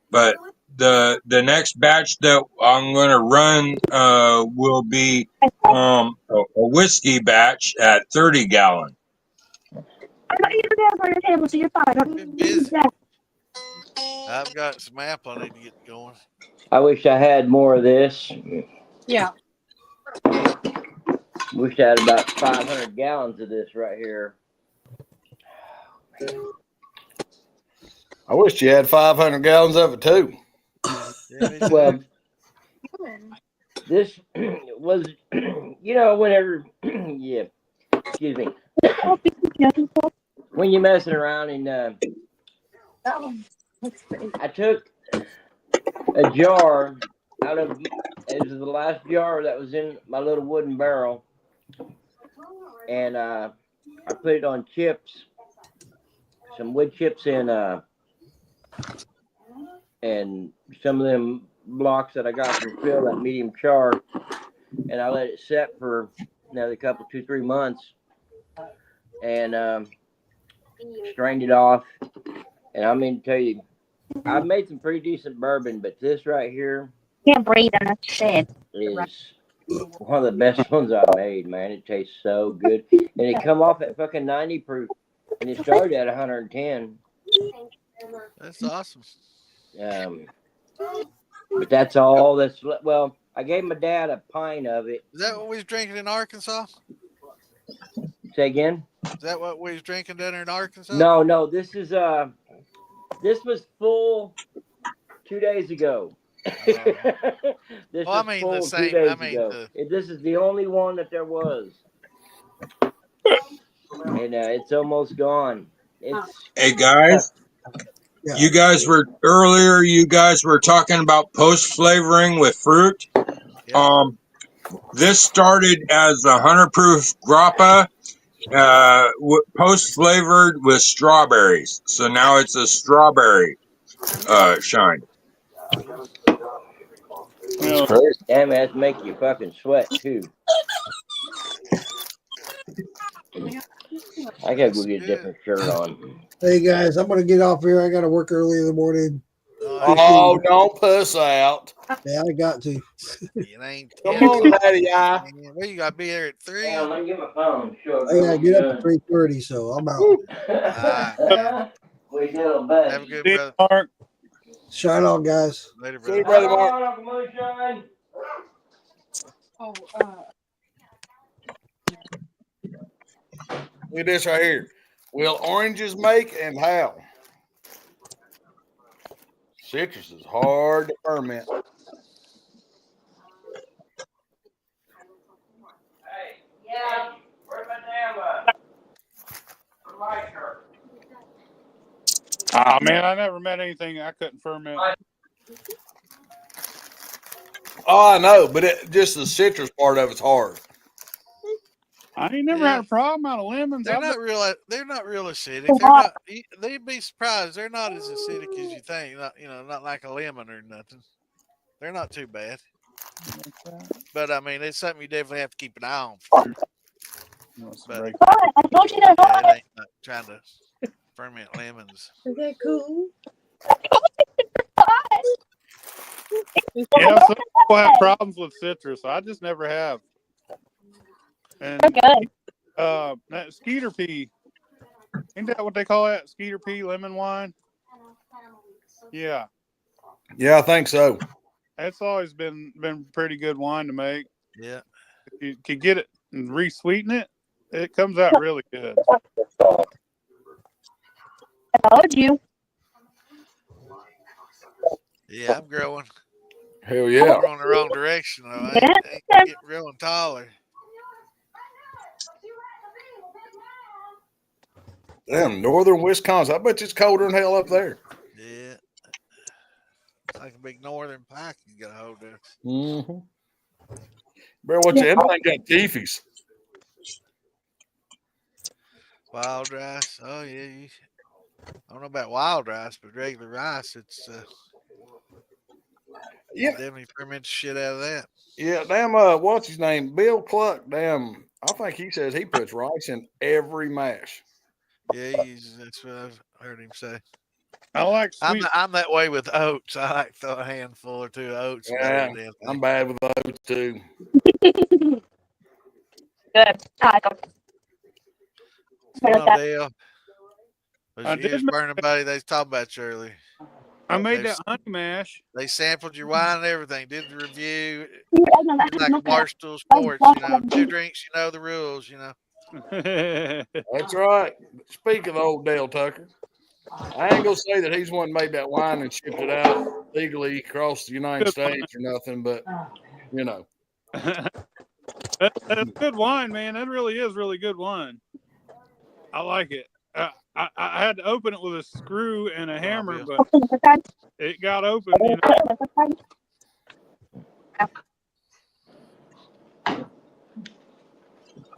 But the next batch that I'm going to run will be a whiskey batch at 30 gallon. I got you down on your table, so you're fine. Been busy. I've got some apple I need to get going. I wish I had more of this. Yeah. Wish I had about 500 gallons of this right here. I wish you had 500 gallons of it too. Yeah, Well, this was, whenever, yeah, excuse me, when you're messing around and I took a jar out of, it was the last jar that was in my little wooden barrel, and I put it on chips, some wood chips and some of them blocks that I got from Phil, that medium char, and I let it set for another couple, 2-3 months, and strained it off. And I mean to tell you, I've made some pretty decent bourbon, but this right here Can't breathe on that shit. is one of the best ones I've made, man. It tastes so good, and it come off at fucking 90 proof, and it started at 110. that's awesome. But that's all that's well. I gave my dad a pint of it. Is that what we was drinking in Arkansas? Say again? Is that what we was drinking down there in Arkansas? No. This is this was full 2 days ago. This Well, I was mean full the 2 same. days I mean ago. This is the only one that there was, and it's almost gone. It's Hey guys, Yeah. you guys were talking about post flavoring with fruit. yeah. This started as a 100 proof grappa, post flavored with strawberries. So now it's a strawberry shine. It's crazy. damn, it has to make you fucking sweat too. I gotta go That's get a good. different shirt on. Hey guys, I'm gonna get off here. I gotta work early in the morning. Oh, don't puss out. Yeah, I got to. It ain't Come 10 on, o'clock. Daddy. I. Man, well, you got to be there at 3. Hang on, let me get my phone. Sure, I gotta get up at 3:30, so I'm out. Man. We do, buddy. Have a good See you, brother. Mark. Shine on, guys. Later, See you, brother. brother Mark. Hold on, Uncle Moonshine. Look at this right here. Will oranges make and how? Citrus is hard to ferment. Hey, yeah, where's my damn lighter? Oh man, I never met anything I couldn't ferment. Oh, I know, but just the citrus part of it's hard. I ain't never had a problem out of lemons. They're I've not real. They're not real acidic. They're not. They'd be surprised. They're not as acidic as you think. Not not like a lemon or nothing. They're not too bad. But I mean, it's something you definitely have to keep an eye on for sure. But I told you that. yeah, it ain't not trying to ferment lemons. Is that cool? Yeah, some people have problems with citrus. I just never have. And Good. that Skeeter pea, ain't that what they call that? Skeeter pea lemon wine? Yeah. Yeah, I think so. That's always been pretty good wine to make. Yeah. If you could get it and re-sweeten it, it comes out really good. I told you. Yeah, I'm growing. Hell yeah. I'm growing the wrong direction though. I Yeah. ain't getting real taller. Damn, northern Wisconsin. I bet you it's colder than hell up there. Yeah. It's like a big northern pike you got a hold of. Mm-hmm. Better watch it. Everything got teefies. Wild rice. Oh yeah. I don't know about wild rice, but regular rice, it's Yeah. definitely ferment the shit out of that. Yeah, damn, what's his name? Bill Cluck, damn, I think he says he puts rice in every mash. Yeah, that's what I've heard him say. I like sweet. I'm that way with oats. I like to throw a handful or two of oats. Yeah, I'm bad with those too. Good. I like them. What's going on, Dale? I Those did ears make burning, buddy. They was talking about you earlier. I made that honey mash. They sampled your wine and everything. Did the review. You Did like Barstool Sports. You know, 2 drinks. You know the rules. You know. That's right. Speaking of old Dale Tucker, I ain't gonna say that he's one made that wine and shipped it out legally across the United States or nothing, but you know. That's good wine, man. That really is really good wine. I like it. I had to open it with a screw and a hammer, but it got open. You know.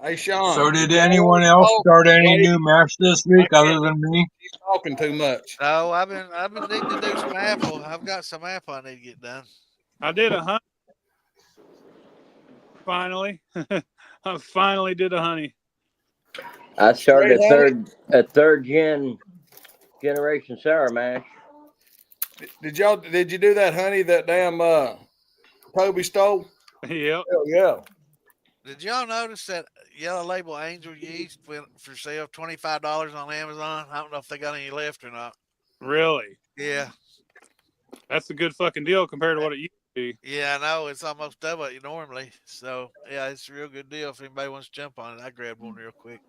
Hey, Sean. So did anyone else start any new mash this week other than me? He's talking too much. No, I've been needing to do some apple. I've got some apple I need to get done. I did a honey. Finally, I finally did a honey. I started a third generation sour mash. Did you do that honey that damn Toby stole? Yep. Hell yeah. Did y'all notice that Yellow Label Angel yeast went for sale $25 on Amazon? I don't know if they got any left or not. Really? Yeah. That's a good fucking deal compared to what it used to be. Yeah, I know. It's almost double what you normally. So, yeah, it's a real good deal. If anybody wants to jump on it, I grabbed one real quick.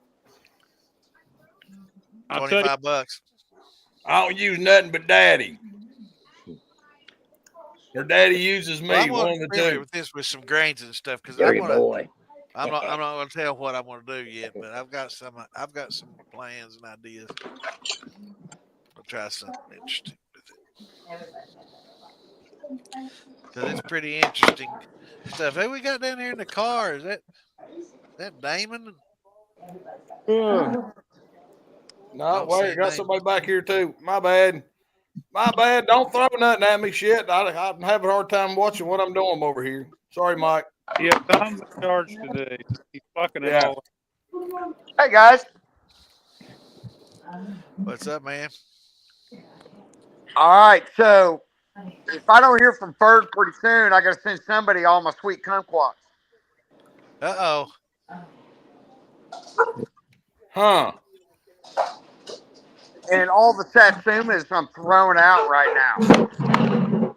$25. I don't use nothing but Daddy. Or Daddy uses me. Well, I'm one going of to the two. with this with some grains and stuff because Dirty boy. I'm not going to tell what I'm going to do yet, but I've got some plans and ideas. I'll try something interesting with it because it's pretty interesting stuff. Hey, we got down here in the car. Is that Damon? No, wait, got somebody back here too. My bad. Don't throw nothing at me. Shit, I'm having a hard time watching what I'm doing over here. Sorry, Mike. Yeah, Tom's in charge today. He's fucking it all. Hey guys. What's up, man? All right, so if I don't hear from Ferg pretty soon, I got to send somebody all my sweet kumquats. Uh-oh. Huh. And all the satsumas I'm throwing out right now.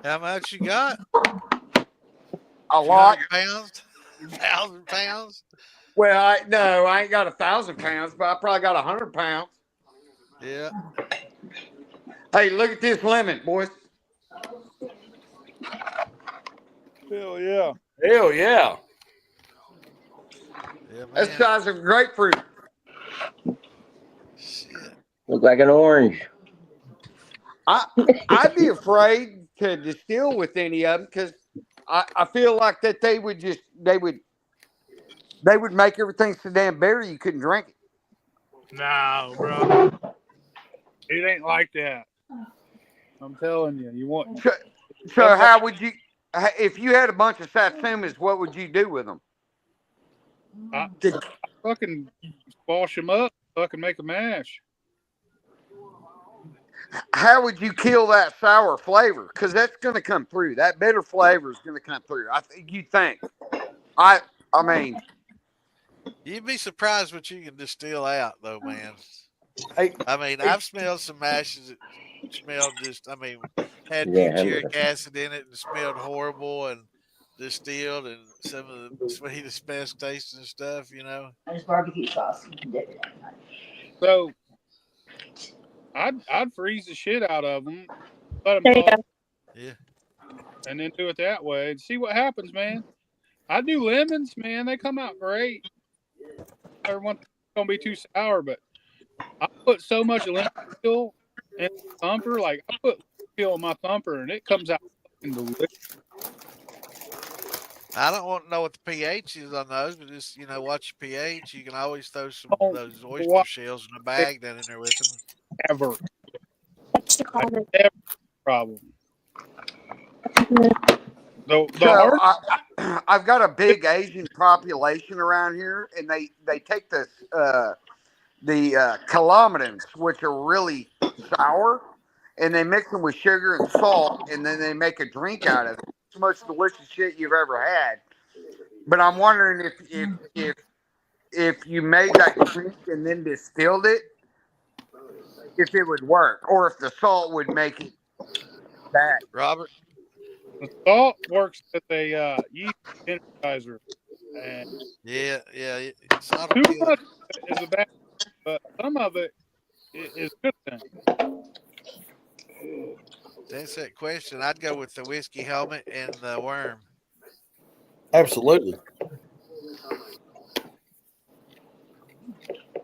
How much you got? A lot. Pounds? 1,000 pounds? Well, I ain't got 1,000 pounds, but I probably got 100 pounds. Yeah. Hey, look at this lemon, boys. Hell yeah. Hell yeah. That's the size of a grapefruit. Look like an orange. I'd be afraid to distill with any of them because I feel like that they would make everything so damn bitter you couldn't drink it. No, bro. It ain't like that. I'm telling you. You want. So how would you, if you had a bunch of satsumas, what would you do with them? I fucking squash them up. Fucking make a mash. how would you kill that sour flavor? Because that's going to come through. That bitter flavor is going to come through. I think you think. I mean, You'd be surprised what you can distill out, though, man. Hey, I mean, I've smelled some mashes that smelled had Yeah, butyric acid in it and smelled horrible and distilled and some of the sweetest, best tasting stuff, There's barbecue sauce. You can dip it in. So I'd freeze the shit out of them, let them There you thaw, go. Yeah. and then do it that way and see what happens, man. I do lemons, man. They come out great. Everyone's gonna be too sour, but I put so much lemon peel in the thumper. Like I put peel in my thumper, and it comes out fucking delicious. I don't want to know what the pH is on those, but just, watch your pH. You can always throw some Oh, of those oyster what shells in a bag down in there with them. ever? That's the comment. Never a problem. The so hard I've got a big Asian population around here, and they take this the calamitans, which are really sour, and they mix them with sugar and salt, and then they make a drink out of it. It's the most delicious shit you've ever had. But I'm wondering if you made that drink and then distilled it, if it would work, or if the salt would make it bad. Robert? the salt works as a yeast energizer, and Yeah. Salt will too kill it. much is a bad, but some of it is good thing. That's that question. I'd go with the whiskey helmet and the worm. absolutely.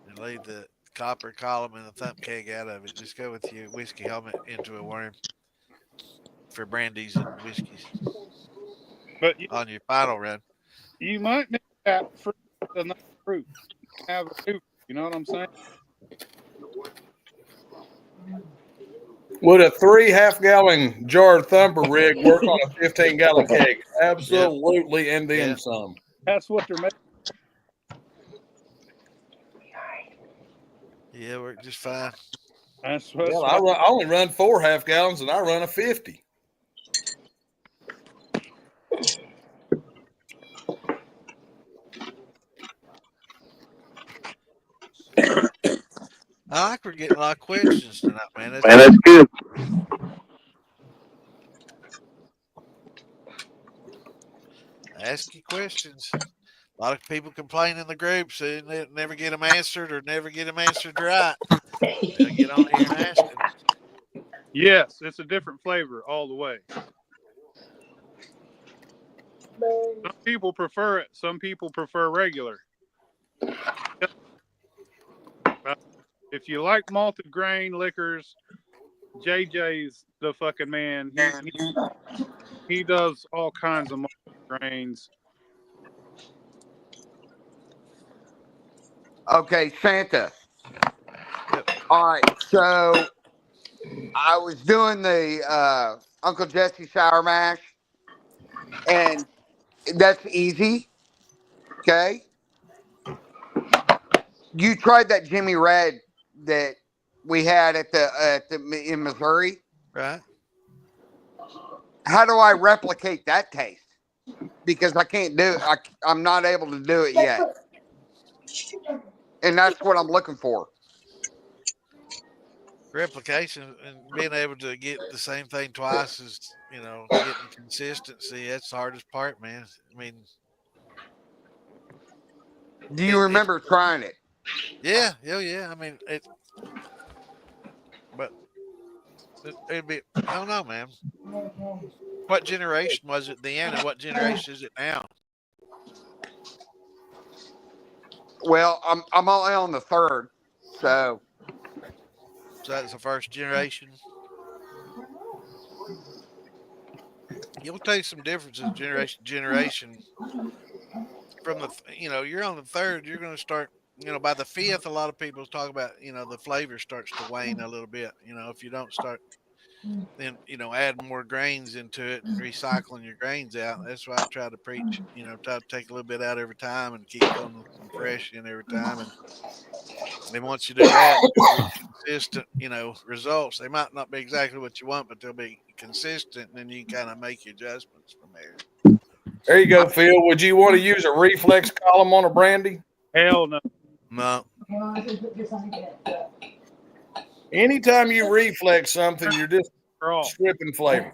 And leave the copper column and the thump keg out of it. Just go with your whiskey helmet into a worm for brandies and whiskeys But on your final run. you might make that fruit another fruit. Have a two. You know what I'm saying? Would a 3 half-gallon jar thumper rig work on a 15-gallon keg? Absolutely, and then some. That's what they're making. Yeah, worked just fine. That's Well, what I only run 4 half-gallons, and I run a 50. I like we're getting a lot of questions tonight, man. Man, that's good. Ask you questions. A lot of people complain in the groups they never get them answered or never get them answered right. They'll get on here and ask them. Yes, it's a different flavor all the way. Some people prefer it. Some people prefer regular. If you like malted grain liquors, JJ's the fucking man. He does all kinds of malted grains. Okay, Santa. All right, so I was doing the Uncle Jesse sour mash, and that's easy. Okay, you tried that Jimmy Red that we had at the in Missouri, right? How do I replicate that taste? Because I can't do it. I'm not able to do it yet, and that's what I'm looking for. Replication and being able to get the same thing twice is, getting consistency. That's the hardest part, man. I mean, do you remember trying it? Yeah. I mean, it'd be, I don't know, man. What generation was it then, and what generation is it now? Well, I'm only on the third, so that's the first generation. You'll take some differences generation to generation. From you're on the third, you're going to start. By the fifth, a lot of people talk about, the flavor starts to wane a little bit. If you don't start, then, add more grains into it and recycling your grains out. That's why I try to preach, try to take a little bit out every time and keep throwing some fresh in every time. And And once you do that, with consistent, results, they might not be exactly what you want, but they'll be consistent, and then you can kind of make your adjustments from there. There you go, Phil. Would you want to use a reflex column on a brandy? Hell no. No. Anytime you reflex something, you're just stripping flavor.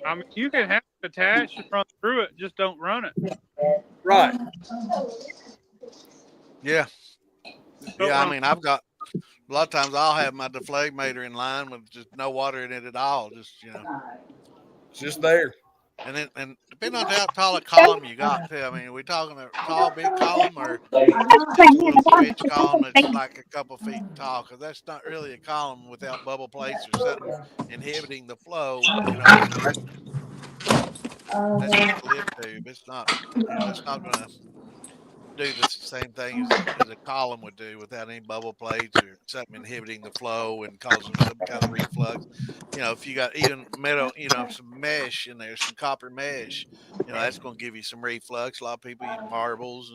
I mean, you can have it attached and run through it, just don't run it. Right. Yeah. Yeah, I mean, I've got a lot of times I'll have my deflagmator in line with just no water in it at all. Just it's just there. And then, and depending on how tall a column you got too. I mean, are we talking a tall, big column, or just a little 2-inch column that's like a couple feet tall? Because that's not really a column without bubble plates or something inhibiting the flow. That's just a lid tube. It's not, it's not going to do the same thing as a column would do without any bubble plates or something inhibiting the flow and causing some kind of reflux. If you got even metal, some mesh in there, some copper mesh, that's going to give you some reflux. A lot of people use marbles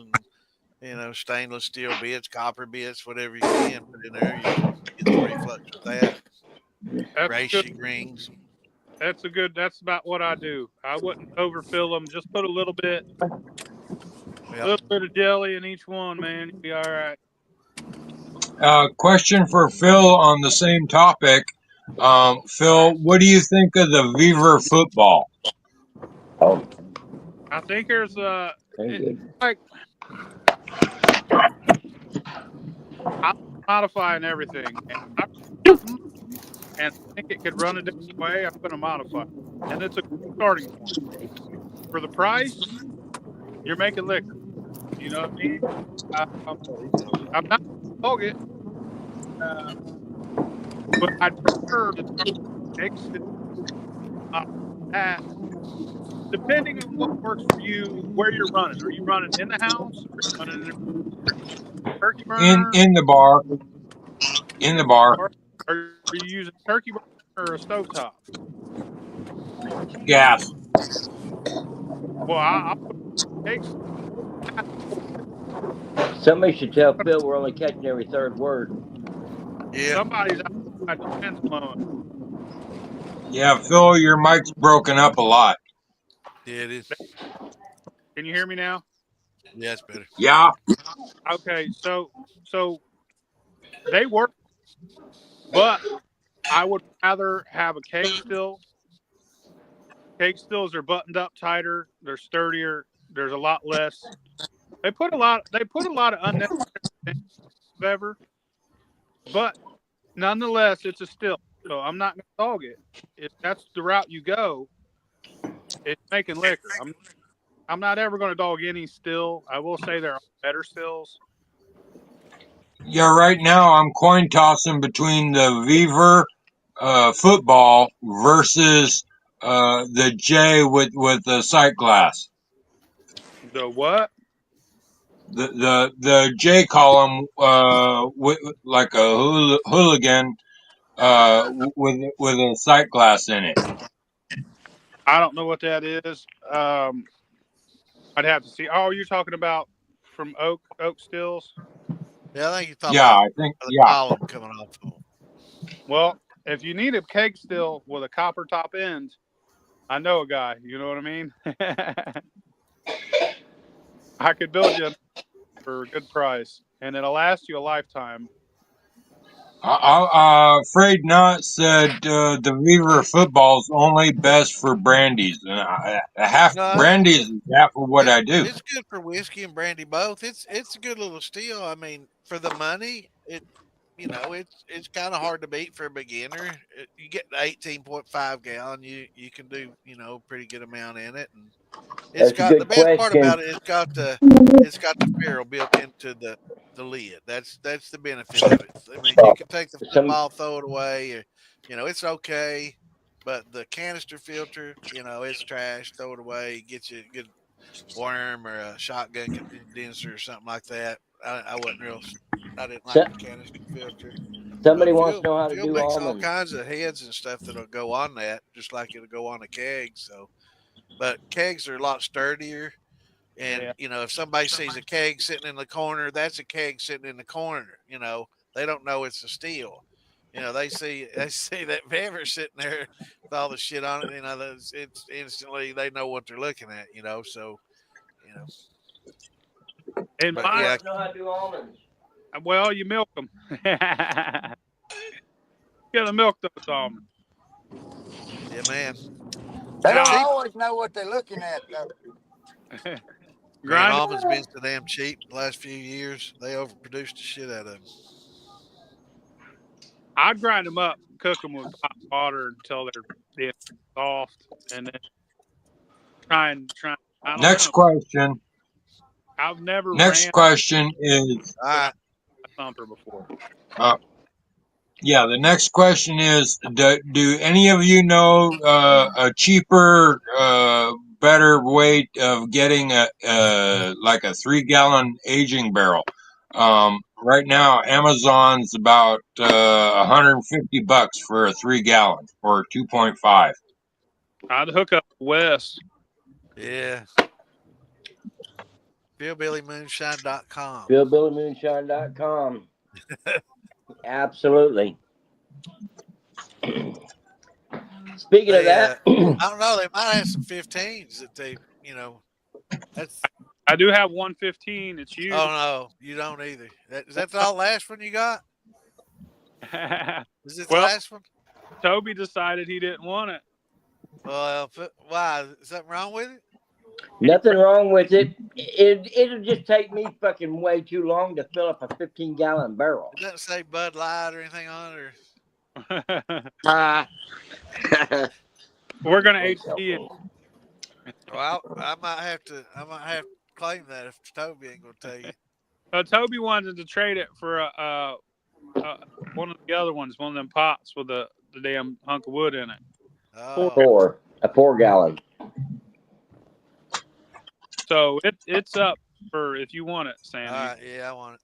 and, stainless steel bits, copper bits, whatever you can put in there. You can get some reflux with that. Reishi rings. That's about what I do. I wouldn't overfill them. Just put a little bit. A little bit of jelly in each one, man. You'll be all right. Question for Phil on the same topic. Phil, what do you think of the Beaver football? I think there's like I'm modifying everything, and I think it could run a different way. I'm going to modify it. And it's a good starting point. For the price, you're making liquor. You know what I mean? I'm not going to dog it, but I'd prefer to mix it depending on what works for you, where you're running. Are you running in the house? Are you running in a turkey burner? In the bar. In the bar. Or are you using a turkey burner or a stovetop? Gas. Well, I'll take. Somebody should tell Phil we're only catching every third word. Yeah. Somebody's outside the fence blowing. Yeah, Phil, your mic's broken up a lot. Yeah, it is. Can you hear me now? Yeah, it's better. Yeah. Okay, so they work, but I would rather have a keg still. Keg stills are buttoned up tighter. They're sturdier. There's a lot less. They put a lot of unnecessary things, whatever. But nonetheless, it's a still. So I'm not going to dog it. If that's the route you go, it's making liquor. I'm not ever going to dog any still. I will say there are better stills. Yeah, right now I'm coin tossing between the Beaver football versus the J with the sight glass. The what? The J column with like a hooligan with a sight glass in it. I don't know what that is. I'd have to see. Oh, you're talking about from oak stills? Yeah, I think you're talking about the column coming off of them. Well, if you need a keg still with a copper top end, I know a guy. You know what I mean? I could build you for a good price, and it'll last you a lifetime. Afraid Not said the Beaver football's only best for brandies, and brandies is half of what I do. It's good for whiskey and brandy both. It's a good little steal. I mean, for the money, it's kind of hard to beat for a beginner. You get the 18.5 gallon, you can do a pretty good amount in it, and it's got the best part about it. It's got the barrel built into the lid. That's the benefit of it. I mean, you can take the football, throw it away, or it's okay. But the canister filter, it's trash. Throw it away. Get you a good worm or a shotgun condenser or something like that. I didn't like the canister filter. Somebody wants to know how to do makes almonds. all kinds of heads and stuff that'll go on that, just like it'll go on a keg. So, but kegs are a lot sturdier. And if somebody sees a keg sitting in the corner, that's a keg sitting in the corner. They don't know it's a steel. They see that beverage sitting there with all the shit on it. It's instantly they know what they're looking at. So And but I yeah, know how to do almonds. well, you milk them. Gotta milk those almonds. yeah, man. They Now, don't always know what they're looking at, though. Man, grind. almonds been so damn cheap the last few years. They overproduced the shit out of them. I grind them up, cook them with hot water until they're soft, and then try. I don't Next know. question. I've never Next ran question is, All right. a thumper before. yeah, the next question is, do any of you know a cheaper, better way of getting like a 3-gallon aging barrel? Right now, Amazon's about $150 for a 3-gallon or 2.5. I'd hook up Wes. Yeah. PhilBillyMoonshine.com. PhilBillyMoonshine.com. Absolutely. Speaking of that, I don't know. They might have some 15s that they, that's. I do have 115. It's you. Oh no, you don't either. Is that the last one you got? Is it the last one? Toby decided he didn't want it. Well, why? Is something wrong with it? nothing wrong with it. It'll just take me fucking way too long to fill up a 15-gallon barrel. It doesn't say Bud Light or anything on it. We're gonna HD it. Well, I might have to claim that if Toby ain't gonna tell you. Toby wanted to trade it for one of the other ones, one of them pots with the damn hunk of wood in it. A 4-gallon. So it's up for if you want it, Sandy. All right, yeah, I want it.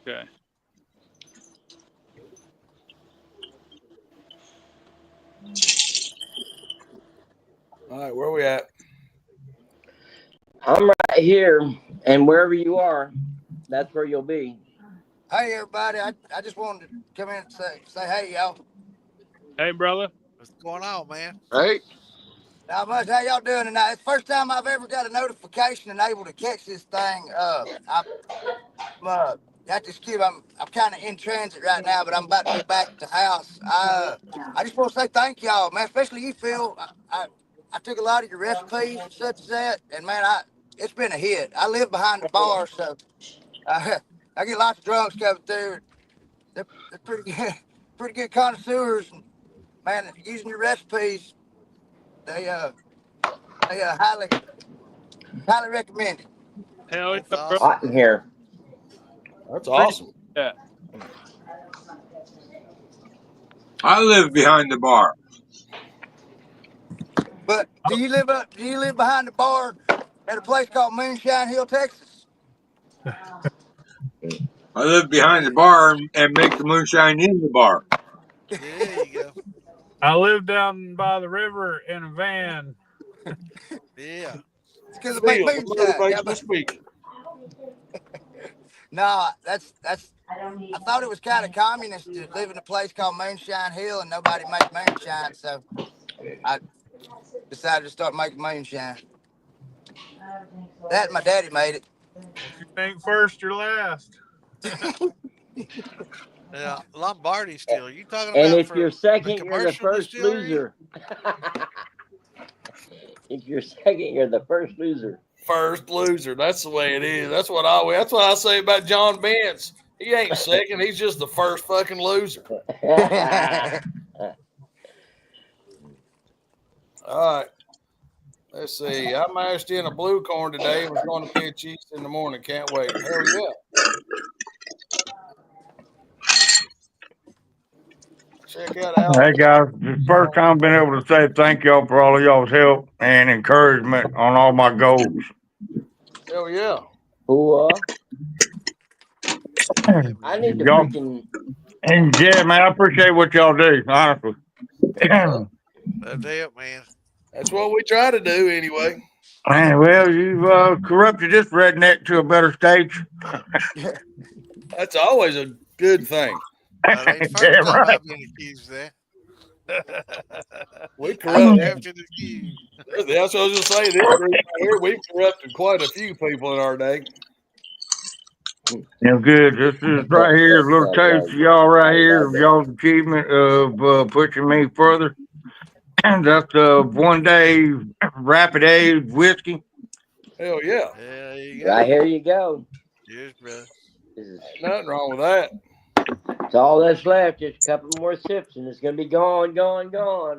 Okay. All right, where are we at? I'm right here, and wherever you are, that's where you'll be. Hey, everybody. I just wanted to come in and say hey, y'all. Hey, brother. What's going on, man? Hey. Not much. How y'all doing tonight? It's the first time I've ever got a notification and able to catch this thing. I'm at this cube. I'm kind of in transit right now, but I'm about to go back to the house. I just want to say thank y'all, man. Especially you, Phil. I took a lot of your recipes and such as that, and man, it's been a hit. I live behind the bar, so I get lots of drunks coming through. They're pretty good connoisseurs, and man, using your recipes, they highly recommend it. Hell yeah, That's bro. Hot in here. That's awesome. Yeah. I live behind the bar. But do you live behind the bar at a place called Moonshine Hill, Texas? I live behind the bar and make the moonshine in the bar. There you go. I live down by the river in a van. Yeah. It's because it makes moonshine. Speaker. No, that's. I thought it was kind of communist to live in a place called Moonshine Hill and nobody makes moonshine, so I decided to start making moonshine. That my daddy made it. If you think first, you're last. Yeah, Lombardi still. You talking about? And if you're second, you're the first distillery? loser. If you're second, you're the first loser. First loser. That's the way it is. That's what I say about John Bence. He ain't second. He's just the first fucking loser. All right. Let's see. I mashed in a blue corn today. Was going to pitch east in the morning. Can't wait. Hell yeah. Check out Al. Hey guys, it's the first time I've been able to say thank y'all for all of y'all's help and encouragement on all my goals. Hell yeah. I need to Y'all, freaking. and yeah, man, I appreciate what y'all do, honestly. That's it, man. That's what we try to do anyway. Well, you've corrupted this redneck to a better state. That's always a good thing. That ain't the first Damn time right. I've been accused of that. We I'm corrupt. corrupted accused. That's what I was just saying. This group right here, we've corrupted quite a few people in our day. Good. This is right here, a little taste of y'all right here, of y'all's achievement of pushing me further. That's 1 day rapid age whiskey. Hell yeah. Yeah, there you go. Right here you go. Cheers, brother. Ain't nothing wrong with that. It's all that's left. Just a couple more sips, and it's gonna be gone. That's all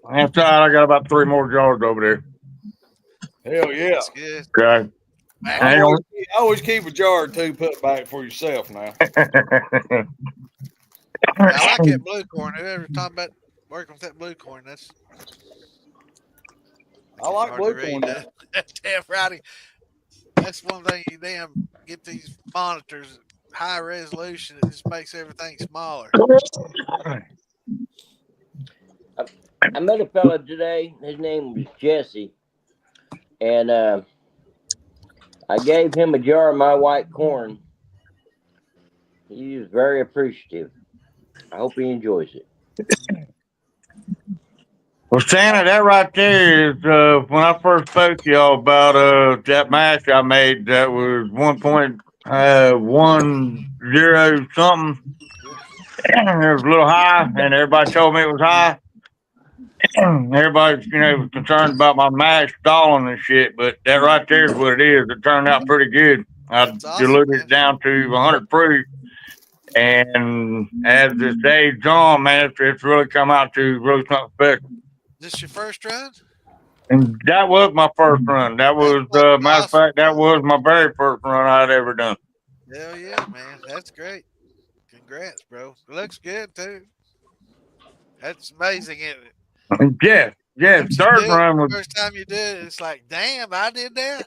right. I got about 3 more jars over there. Hell yeah. That's good. Okay. I always keep a jar or two put back for yourself now. I like that blue corn. Whoever talking about working with that blue corn, that's I like hard blue to read. corn. That damn writing. That's one thing you damn get these monitors high resolution. It just makes everything smaller. I met a fella today. His name was Jesse, and I gave him a jar of my white corn. He was very appreciative. I hope he enjoys it. Well, Santa, that right there is when I first spoke to y'all about that mash I made that was 1.10 something. It was a little high, and everybody told me it was high. Everybody's, was concerned about my mash stalling and shit, but that right there is what it is. It turned out pretty good. I diluted it down to 100 proof, and as this day's on, man, it's really come out to really something special. This your first run? And that was my first run. That was, matter of fact, that was my very first run I'd ever done. Hell yeah, man. That's great. Congrats, bro. It looks good, too. That's amazing, isn't it? Yes. Third run was. First time you did it, it's like, damn, I did that.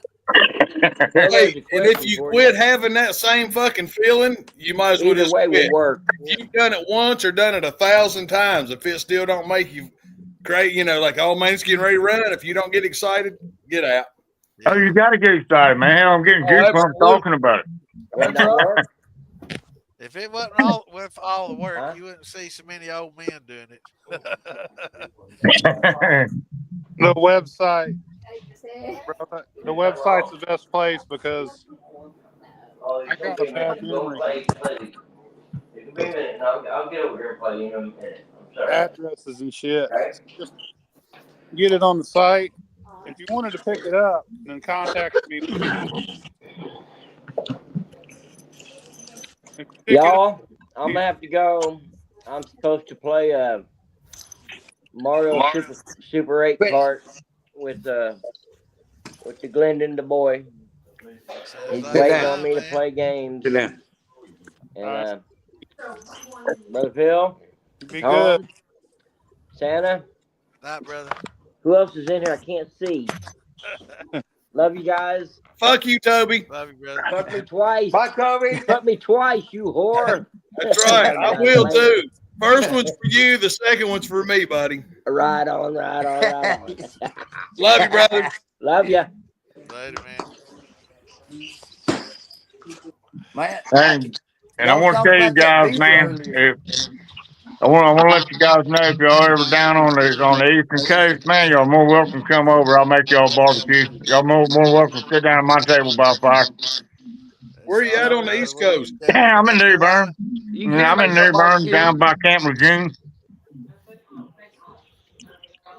Hey, and if you quit having that same fucking feeling, you might as well Either just way quit. will work. If you've done it once or done it 1,000 times, if it still don't make you great, like, oh man, it's getting ready to run. If you don't get excited, get out. Oh, you got to get excited, man. I'm getting goosebumps talking about it. That's right. If it wasn't all the work, you wouldn't see so many old men doing it. The website. The website's the best place because I got a bad memory. I'll get over here and play in a minute. I'm sorry. Addresses and shit. Just get it on the site. If you wanted to pick it up, then contact me. Y'all, I'm gonna have to go. I'm supposed to play Mario Super 8 kart with the Glendon the boy. He's waiting on me to play games. And Brother Phil, be Tom, good. Santa. Night, brother. Who else is in here? I can't see. Love you guys. Fuck you, Toby. Love you, brother. Fuck me twice. Bye, Toby. Fuck me twice, you whore. That's right. I will too. First one's for you. The second one's for me, buddy. Right on. Love you, brother. Love ya. Later, Man, And I want to tell you guys, man, I want to let you guys know if y'all ever down on the eastern coast, man, y'all more welcome to come over. I'll make y'all barbecue. Y'all more welcome to sit down at my table by fire. Where are you at on the East Coast? Yeah, I'm in New Bern. I'm in New Bern, down by Camp Lejeune.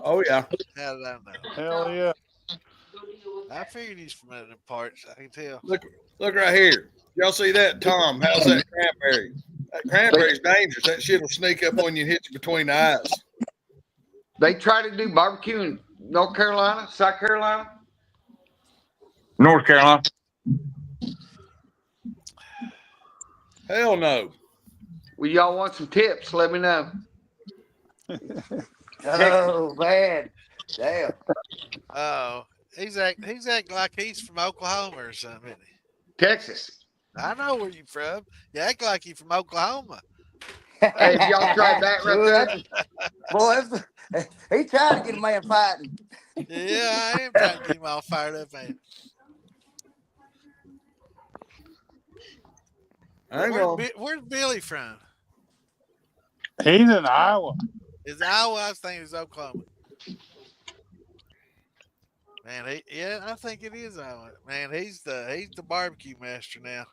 Oh yeah. How did I know? Hell yeah. I figured he's from other parts. I can tell. Look right here. Y'all see that, Tom? How's that cranberry? That cranberry's dangerous. That shit will sneak up on you and hit you between the eyes. They try to do barbecue in North Carolina, South Carolina. North Carolina. Hell no. Well, y'all want some tips? Let me know. oh man, damn. Oh, he's acting like he's from Oklahoma or something. Isn't he? Texas. I know where you from. You act like you from Oklahoma. Hey, have y'all tried that right Boy, there? he tried to get a man fighting. Yeah, I am trying to get him all fired up, man. Where's Billy from? He's in Iowa. Is Iowa? I was thinking it's Oklahoma. Man, I think it is Iowa. Man, he's the barbecue master now.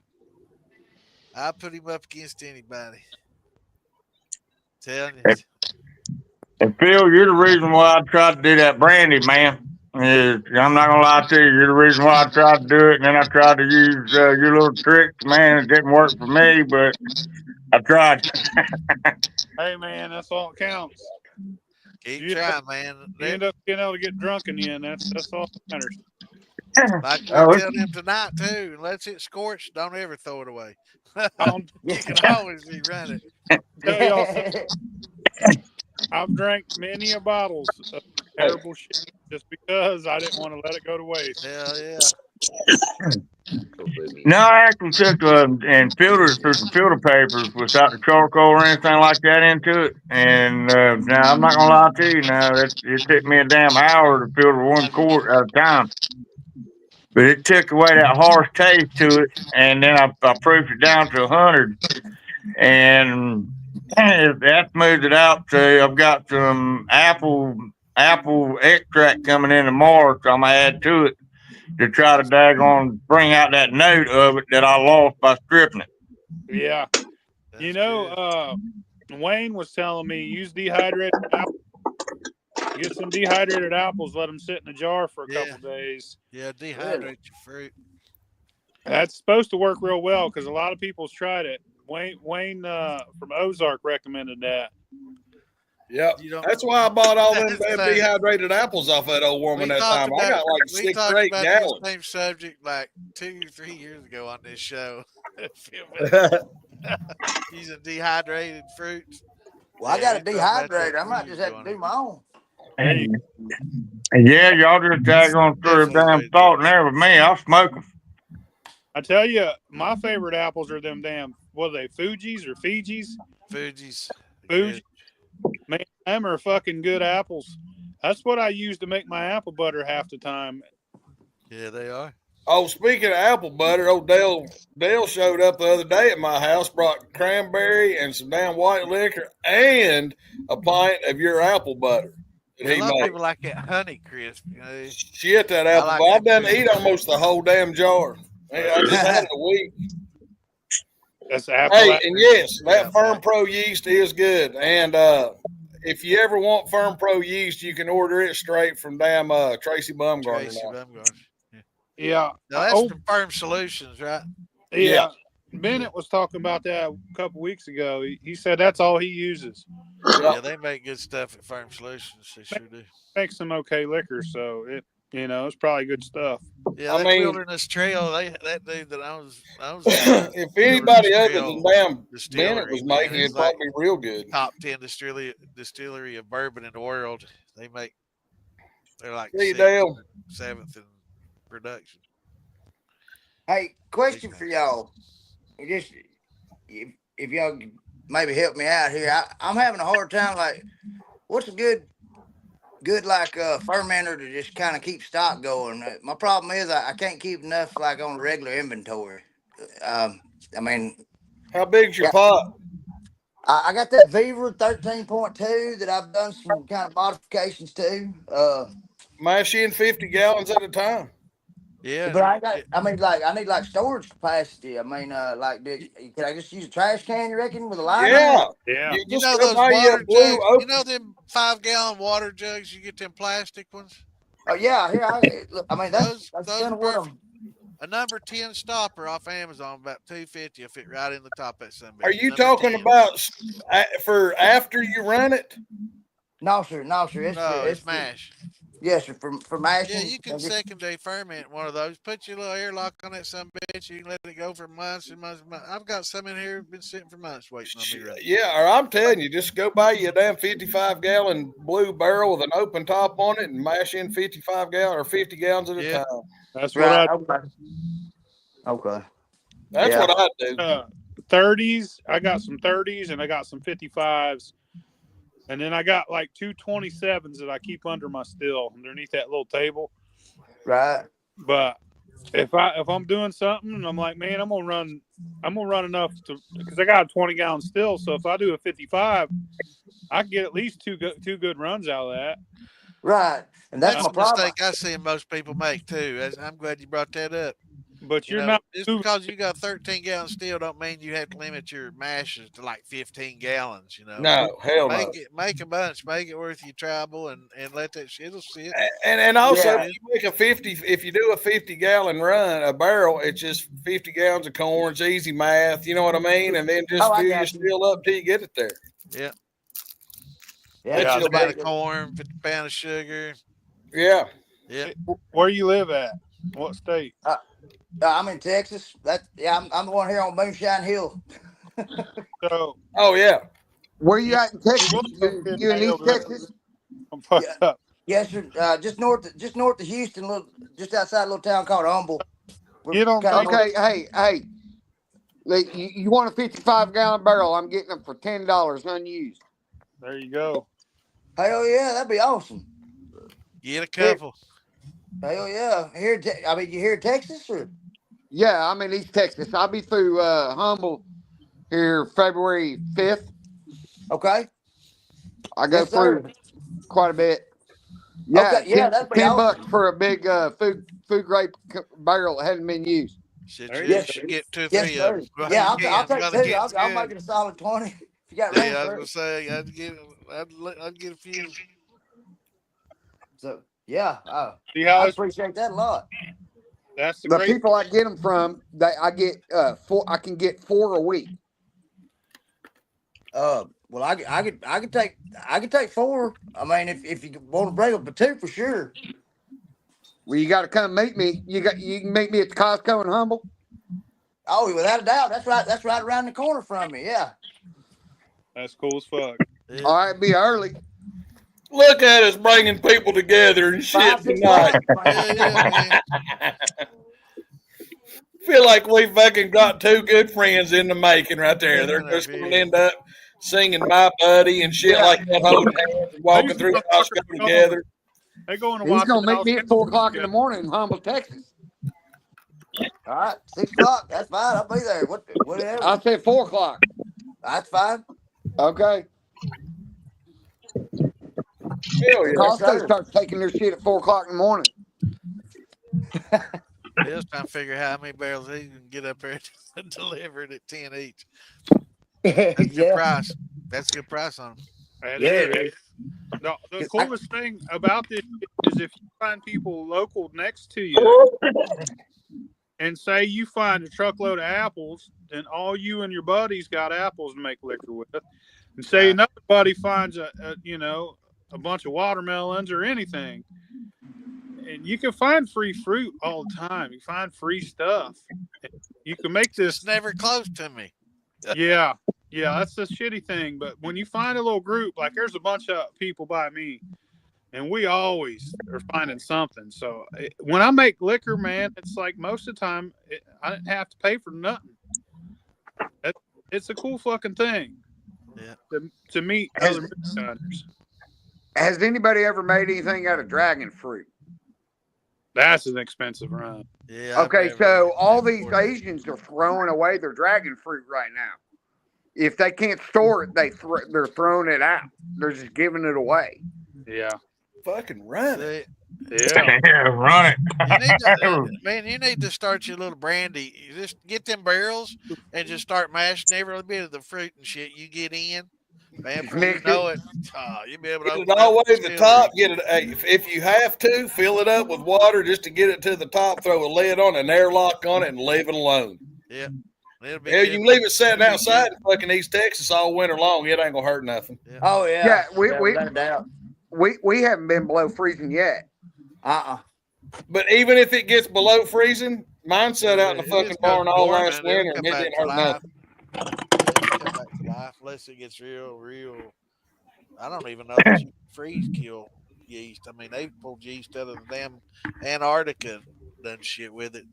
I put him up against anybody. Telling you. And Phil, you're the reason why I tried to do that brandy, man. I'm not gonna lie to you. You're the reason why I tried to do it, and then I tried to use your little tricks, man. It didn't work for me, but I tried. Hey, man, that's all that counts. Keep trying, man. You end up getting able to get drunk in the end. That's all that matters. Like I tell them tonight too, unless it's scorched, don't ever throw it away. You can always rerun it. Tell y'all, I've drank many a bottles of terrible shit just because I didn't want to let it go to waste. Hell yeah. No, I actually took and filtered through some filter papers without the charcoal or anything like that into it. And now I'm not gonna lie to you. Now it took me a damn hour to filter 1 quart at a time. But it took away that harsh taste to it, and then I proofed it down to 100, and that smoothed it out. To I've got some apple extract coming in tomorrow, so I'm gonna add to it to try to daggone bring out that note of it that I lost by stripping it. Yeah, you know, Wayne was telling me use dehydrated apples. Get some dehydrated apples, let them sit in a jar for a couple days. Yeah, dehydrate your fruit. That's supposed to work real well because a lot of people's tried it. Wayne from Ozark recommended that. Yep, that's why I bought all them dehydrated apples off that old woman that time. I got like 6 or 8 gallons. The same subject like 2 or 3 years ago on this show. Using dehydrated fruits. Well, I got a dehydrator. I might just have to do my own. Hey. Yeah, y'all just daggone through a damn thought in there with me. I'll smoke them. I tell you, my favorite apples are them damn, what are they, Fuji's or Fiji's? Fuji's. Fuji. Man, them are fucking good apples. That's what I use to make my apple butter half the time. Yeah, they are. Oh, speaking of apple butter, old Dale showed up the other day at my house, brought cranberry and some damn white liquor and a pint of your apple butter. A lot of people like it honey crisp. You know? Shit, that apple butter. I done eat almost the whole damn jar. I just had it a week. That's apple. Hey, and yes, that Firm Pro yeast is good. And if you ever want Firm Pro yeast, you can order it straight from damn Tracy Bumgarner. Yeah. Now that's from Firm Solutions, right? Yeah. Bennett was talking about that a couple weeks ago. He said that's all he uses. Yeah, they make good stuff at Firm Solutions. They sure do. Make some okay liquor, so it's probably good stuff. Yeah, that Wilderness Trail, that dude that I was if anybody other than damn Bennett was making it, probably be real good. Top 10 distillery of bourbon in the world. They're like 7th in production. Hey, question for y'all. If y'all maybe help me out here, I'm having a hard time. Like, what's a good like fermenter to just kind of keep stock going? My problem is I can't keep enough like on regular inventory. I mean, how big's your pot? I got that Beaver 13.2 that I've done some kind of modifications to. Mash in 50 gallons at a time. Yeah, but I need like storage capacity. I mean, can I just use a trash can? You reckon with a lime? Yeah. You know those water jugs? You know them 5-gallon water jugs? You get them plastic ones. Oh yeah, here. I mean, that's kind of what I'm. A number 10 stopper off Amazon, about $250. Will fit right in the top of that sunbed. Are you talking about for after you run it? No, sir. It's mash. Yes, sir. For mashing. Yeah, you can secondary ferment one of those. Put your little airlock on that sunbed. You can let it go for months and months and months. I've got some in here been sitting for months waiting on me. Right. Yeah, or I'm telling you, just go buy you a damn 55-gallon blue barrel with an open top on it and mash in 55 gallons or 50 gallons at a time. That's what I Okay. That's what I do. 30s. I got some 30s and I got some 55s. And then I got like two 27s that I keep under my still underneath that little table. Right. But if I'm doing something and I'm like, man, I'm gonna run enough to, because I got a 20-gallon still. So if I do a 55, I can get at least two good runs out of that. Right. And that's That's my a problem. mistake I see most people make too. I'm glad you brought that up. But You you're know, not just because you got 13-gallon still don't mean you have to limit your mashes to like 15 gallons. You know, No, hell no. Make a bunch, make it worth your trouble, and let that shit sit. And also, Yeah. if you make a 50, if you do a 50-gallon run, a barrel, it's just 50 gallons of corn. It's easy math. You know what I mean? And then just Oh, I fill your got you. still up till you get it there. Yeah. Yeah. That Yeah, should 50 pound be- of corn, 50 pound of sugar. yeah. Yeah. where you live at? What state? I'm in Texas. I'm the one here on Moonshine Hill. So Oh, yeah. Where you at in Texas? Well, You in East Texas? I'm fucked up. Yes, sir. Just north of Houston, just outside a little town called Humble. We're You don't kinda think Okay, hey. You want a 55-gallon barrel? I'm getting them for $10 unused. there you go. Hell yeah, that'd be awesome. Get a couple. Hell yeah. You here in Texas or? Yeah, I'm in East Texas. I'll be through Humble here February 5th. Okay. I go Yes, sir. through quite a bit. Yeah, Okay, yeah, that'd be $10 awesome. for a big food grade barrel that hadn't been used. Shit, There you you should get 2 or Yes, 3 of sir. them. Well, Yeah, you I'll can. take While the two. getting's I'll good. make it a solid 20. If you got room Yeah, I for was it. gonna say I'd get a few. So yeah, see how I it's, appreciate that a lot. that's the The great. people I get them from, I get I can get 4 a week. Well, I could take 4. I mean, if you want to bring up a 2 for sure. Well, you got to come meet me. You can meet me at the Costco in Humble. Oh, without a doubt, that's right around the corner from me. Yeah. That's cool as fuck. Yeah. All right, be early. Look at us bringing people together and shit 5, 6 tonight. o'clock. Yeah, man. Feel like we fucking got 2 good friends in the making right there. Yeah, They're man, just I going to feel end up singing My Buddy and shit Yeah. like that, holding hands and walking These through motherfuckers Costco together. They going to He's watch gonna the meet me at 4 o'clock in the morning in Humble, Texas. All right, 6 o'clock. That's fine. I'll be there. Whatever. I said 4 o'clock. That's fine. Okay. Hell yeah. Yes, Costco sir. starts taking their shit at 4 o'clock in the morning. Bill's trying to figure out how many barrels he can get up there and deliver it at 10 each. That's a good Yeah. price. That's a good price on them. And Yeah, it it is. The coolest thing about this is if you find people local next to you and say you find a truckload of apples, then all you and your buddies got apples to make liquor with. And say another buddy finds a bunch of watermelons or anything. And you can find free fruit all the time. You find free stuff. You can make this. It's never close to me. Yeah, that's the shitty thing. But when you find a little group, like there's a bunch of people by me, and we always are finding something. So when I make liquor, man, it's like most of the time I didn't have to pay for nothing. It's a cool fucking thing. Yeah. To meet other moonshiners. Has anybody ever made anything out of dragon fruit? That's an expensive run. Yeah. Okay, so all these Asians are throwing away their dragon fruit right now. If they can't store it, they're throwing it out. They're just giving it away. Yeah. Fucking run it. Yeah. Run it. You need to, man, you need to start your little brandy. You just get them barrels and just start mashing every bit of the fruit and shit you get in. Man, before you know it, you'll be able to Get open it all the up way to the top. Get it. If you have to, fill it up with water just to get it to the top. Throw a lid on, an airlock on it, and leave it alone. Yeah. It'll be Hell, good. you can leave it sitting outside in fucking East Texas all winter long. It ain't gonna hurt nothing. Yeah. Oh yeah. Yeah, without a doubt. we haven't been below freezing yet. But even if it gets below freezing, mine sat out in the It fucking just barn goes all dormant, last it'll winter, come and it back didn't to hurt life. nothing. It'll come back to life unless it gets real. I don't even know if freeze kill yeast. I mean, they pulled yeast out of the damn Antarctica done shit with it.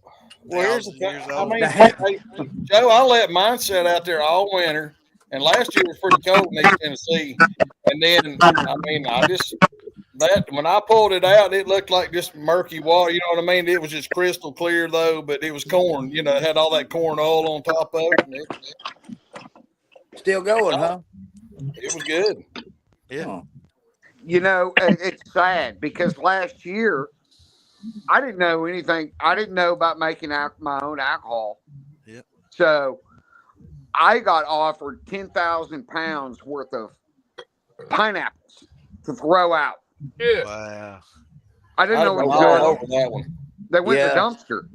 Well, here's the Years thing. I old. mean, hey, Joe, I let mine sit out there all winter, and last year was pretty cold in East Tennessee. And then, I mean, when I pulled it out, it looked like just murky water. You know what I mean? It was just crystal clear though, but it was corn. You know, it had all that corn oil on top of it. And Still going, huh? It was good. Yeah. You know, it's sad because last year I didn't know anything. I didn't know about making my own alcohol. Yep. So I got offered 10,000 pounds worth of pineapples to throw out. Yeah. Wow. I didn't know I'd what have been was all going over on. that one. They went in Yeah. the dumpster.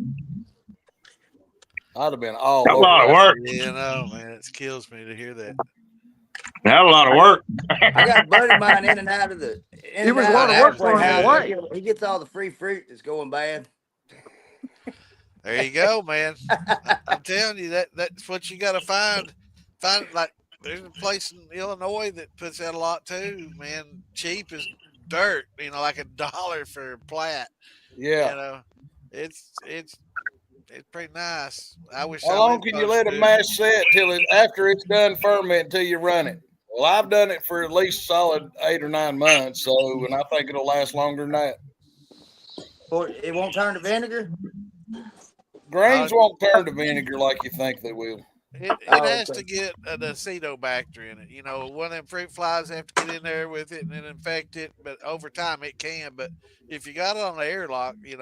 I'd have been all That's a over lot of that. work. Yeah, no, man, it kills me to hear that. That's a lot of work. I got a buddy of mine in and out of the. In It and was a out lot of of work the throwing them house. away. He gets all the free fruit that's going bad. There you go, man. I'm telling you that's what you got to find. Find like there's a place in Illinois that puts out a lot too, man. Cheap as dirt, like $1 for a plat. Yeah. You know, it's pretty nice. I wish. How long can you let a mash set after it's done ferment until you run it? Well, I've done it for at least solid 8 or 9 months, and I think it'll last longer than that. Or it won't turn to vinegar. Grains won't turn to vinegar like you think they will. It has to get an acetobacter in it. One of them fruit flies have to get in there with it and then infect it. But over time it can. But if you got it on the airlock, you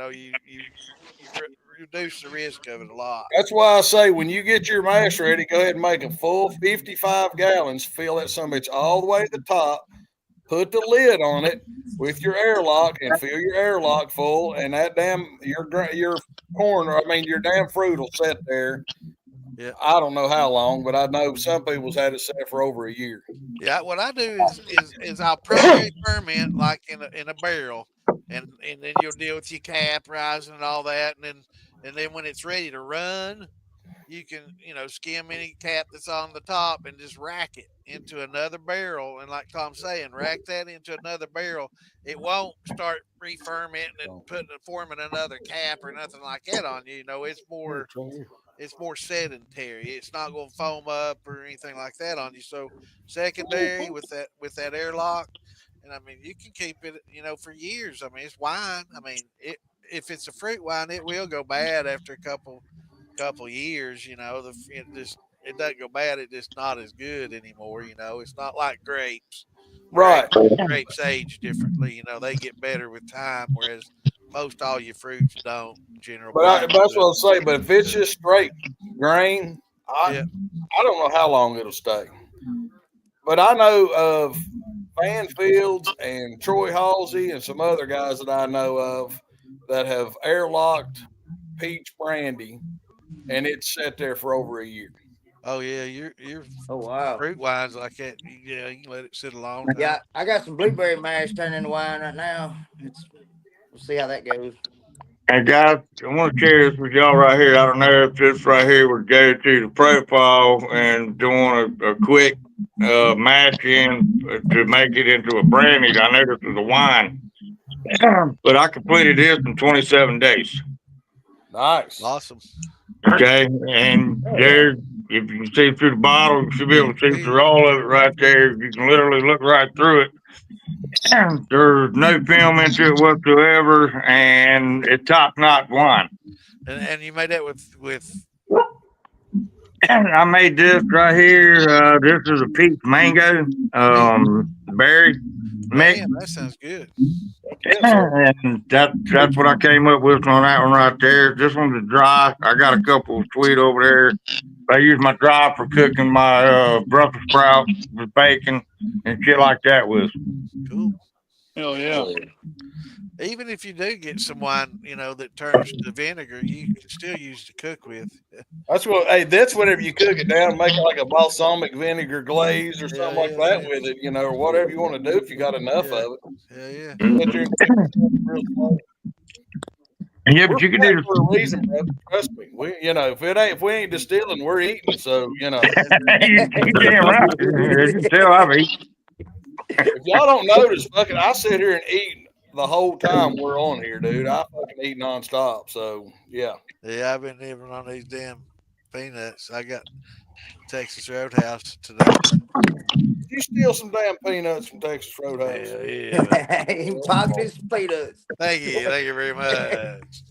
reduce the risk of it a lot. That's why I say when you get your mash ready, go ahead and make a full 55 gallons. Fill that some bitch all the way to the top. Put the lid on it with your airlock and fill your airlock full, and that your corn, your damn fruit will sit there. Yeah. I don't know how long, but I know some people's had it set for over a year. Yeah, what I do is I'll primary ferment like in a barrel, and then you'll deal with your cap rising and all that, and then when it's ready to run, you can skim any cap that's on the top and just rack it into another barrel, and like Tom's saying, rack that into another barrel. It won't start re-fermenting and forming another cap or nothing like that on you. It's more sedentary. It's not going to foam up or anything like that on you. So secondary with that airlock, and you can keep it for years. It's wine. If it's a fruit wine, it will go bad after a couple years. It doesn't go bad. It's just not as good anymore. It's not like grapes. Right. Grapes age differently. They get better with time, whereas most all your fruits don't. But that's what I'll say. But if it's just straight grain, I don't know how long it'll stay. But I know of Van Fields and Troy Halsey and some other guys that I know of that have airlocked peach brandy, and it's sat there for over a year. Oh yeah, your wow, fruit wines like that. Yeah, you can let it sit a long time. Yeah, I got some blueberry mash turning into wine right now. We'll see how that goes. And guys, I want to share this with y'all right here. I don't know if this right here would go to the profile and doing a quick mash in to make it into a brandy. I know this is a wine, but I completed this in 27 days. Nice. Awesome. Okay, and there, if you can see through the bottle, you should be able to see through all of it right there. You can literally look right through it. There's no film into it whatsoever, and it's top-notch wine. And you made that with. I made this right here. This is a peach mango berry mix. Man, that sounds good. And that's what I came up with on that one right there. This one's dry. I got a couple of sweet over there. I use my dry for cooking my Brussels sprouts with bacon and shit like that with. Cool. Hell yeah. Even if you do get some wine, that turns to vinegar, you can still use to cook with. That's whenever you cook it down, make it like a balsamic vinegar glaze or something like that with it, or whatever you want to do if you got enough of it. Yeah, but you can do it for a reason, bro. Trust me. If we ain't distilling, we're eating. So you damn right. Still, I'm eating. If y'all don't notice, I sit here and eat the whole time we're on here, dude. I fucking eat nonstop. So yeah. Yeah, I've been living on these damn peanuts. I got Texas Roadhouse today. You steal some damn peanuts from Texas Roadhouse. Hell yeah. He popped his peanuts. Thank you very much.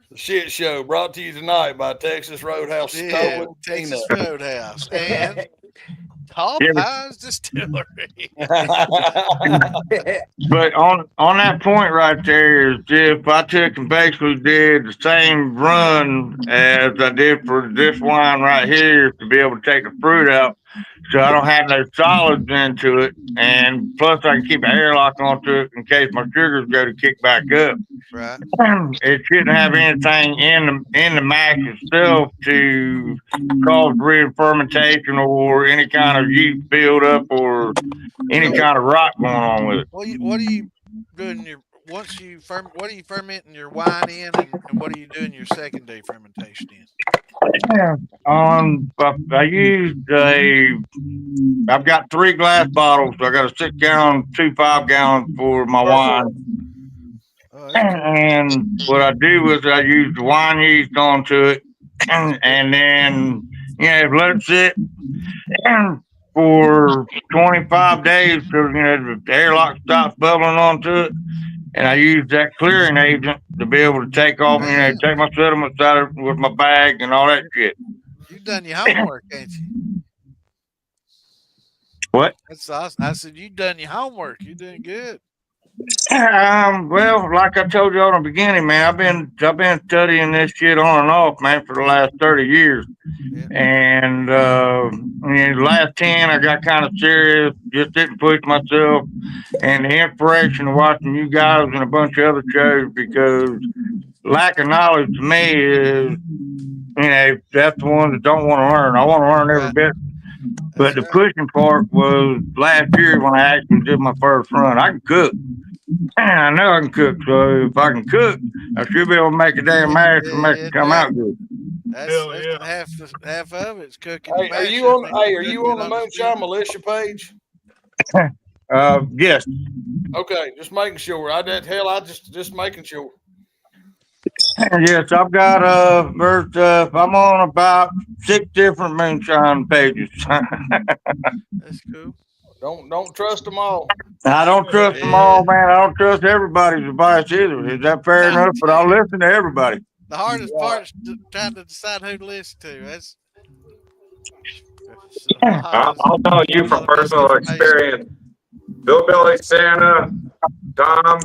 The shit show brought to you tonight by Texas Roadhouse Stolen Texas Peanuts. Roadhouse and Tall Yeah, Pines Distillery. but on that point right there is if I took and basically did the same run as I did for this wine right here to be able to take the fruit out, so I don't have no solids into it, and plus I can keep an airlock onto it in case my sugars go to kick back up. Right. It shouldn't have anything in the mash itself to cause re-fermentation or any kind of yeast buildup or any kind of rot going on with it. What are you doing once you what are you fermenting your wine in, and what are you doing your secondary fermentation in? I used I've got 3 glass bottles. So I got a 6 gallon, 2 5-gallon for my wine. Oh, and what I do is I use the wine yeast onto it, and then let it sit for 25 days because the airlock stops bubbling onto it, and I use that clearing agent to be able to take off, take my sediments out with my bag and all that shit. You've done your homework, ain't you? What? That's awesome. I said you've done your homework. You're doing good. Well, like I told you in the beginning, man, I've been studying this shit on and off, man, for the last 30 years. Yeah. And the last 10, I got kind of serious, just didn't push myself. And the inspiration of watching you guys and a bunch of other shows, because lack of knowledge to me is, that's the ones that don't want to learn. I want to learn every bit. But the pushing part was last year when I actually did my first run. I can cook. I know I can cook, so if I can cook, I should be able to make a damn mash and make it come out good. That's half of it's cooking. Hey, are you on the Moonshine Militia page? Yes. Okay, just making sure. I just making sure. Yes, I've got I'm on about 6 different moonshine pages. That's cool. Don't trust them all. I don't trust them all, man. I don't trust everybody's advice either. Is that fair enough? But I'll listen to everybody. The hardest part is trying to decide who to listen to. That's I'll tell you from personal experience. PhilBilly, Santa, Tom,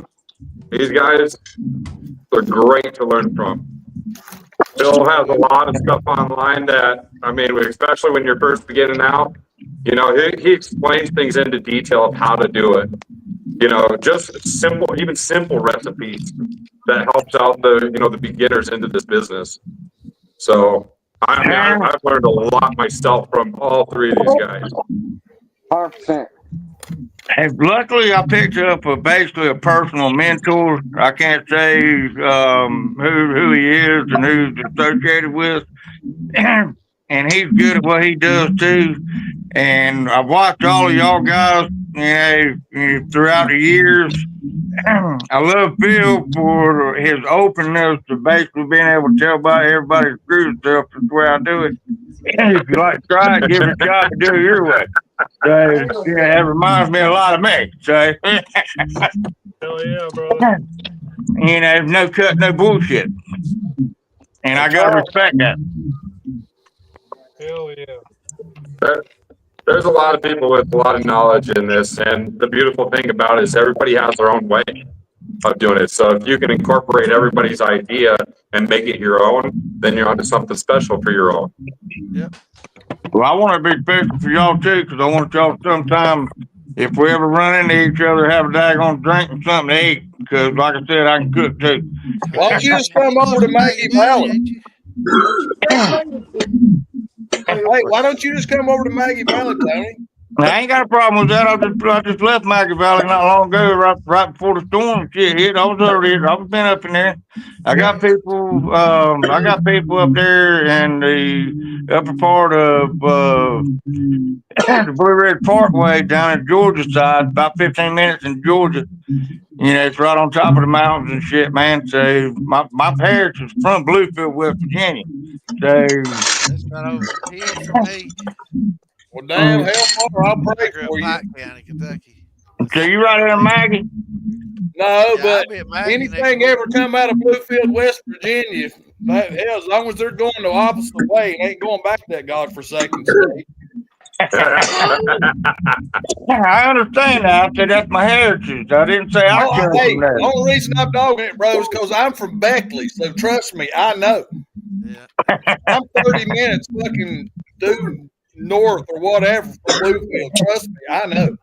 these guys are great to learn from. Bill has a lot of stuff online that, especially when you're first beginning out, he explains things into detail of how to do it. Just simple recipes that helps out the beginners into this business. So I've learned a lot myself from all 3 of these guys. 100%. And luckily, I picked up basically a personal mentor. I can't say who he is and who's associated with, and he's good at what he does too. And I've watched all of y'all guys, throughout the years. I love Phil for his openness to basically being able to tell about everybody screws stuff. That's the way I do it. If you like to try it, give it a shot to do it your way. So, that reminds me a lot of me. So, hell yeah, brother. No cut, no bullshit. And I got to respect that. Hell yeah. There's a lot of people with a lot of knowledge in this, and the beautiful thing about it is everybody has their own way of doing it. So if you can incorporate everybody's idea and make it your own, then you're onto something special for your own. Yep. Well, I want to be special for y'all too, because I want y'all sometime, if we ever run into each other, have a daggone drink and something to eat. Because, like I said, I can cook too. Why don't you just come over to Maggie Valley? Hey, why don't you just come over to Maggie Valley, Tony? I ain't got a problem with that. I just left Maggie Valley not long ago, right before the storm shit hit. I was already, I've been up in there. I got people up there in the upper part of the Blue Ridge Parkway down in Georgia side, about 15 minutes in Georgia. You know, it's right on top of the mountains and shit, man. So my parents is from Bluefield, West Virginia. So That's right over the hill from me. Well, damn, hell, Father, I'll pray I grew up for you. Pike County, Kentucky. So you right there, Maggie? No, Yeah, but I'll be at Maggie next anything week. ever come out of Bluefield, West Virginia, that, hell, as long as they're going the opposite way, ain't going back to that godforsaken state. I understand that. I said that's my heritage. I didn't say I come Hey, from there. the only reason I'm dogging it, bro, is because I'm from Beckley. So trust me, I know. Yeah. I'm 30 minutes fucking due north or whatever from Bluefield. Trust me, I know.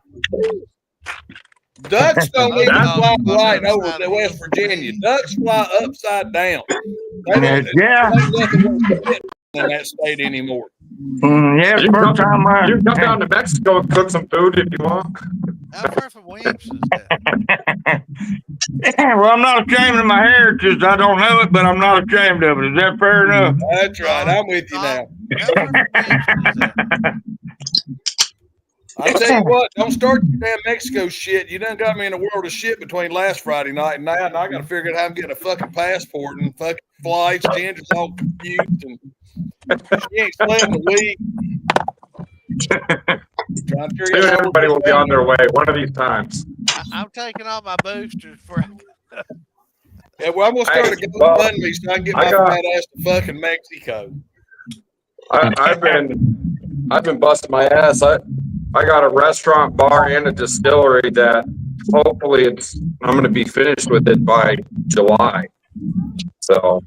Ducks don't even fly right over to West Virginia. Ducks fly upside down. They don't. Yeah. Ain't nothing worse in that state anymore. Yeah, You first time you can come down to Mexico and cook some food if you want. How far from Williamson is that? Yeah, well, I'm not ashamed of my heritage. I don't know it, but I'm not ashamed of it. Is that fair enough? That's right. I'm with you now. How far from Williamson is that? I tell you what, don't start your damn Mexico shit. You done got me in a world of shit between last Friday night and now. I got to figure out how I'm getting a fucking passport and fucking flights. Ginger's all confused and she ain't slept in a week. Trying to figure Soon out how everybody will be on their way one of these times. I'm taking all my boosters for. Yeah, well, I'm gonna start a GoFundMe so I can get my fat ass to fucking Mexico. I've been busting my ass. I got a restaurant, bar, and a distillery that hopefully I'm going to be finished with it by July. So,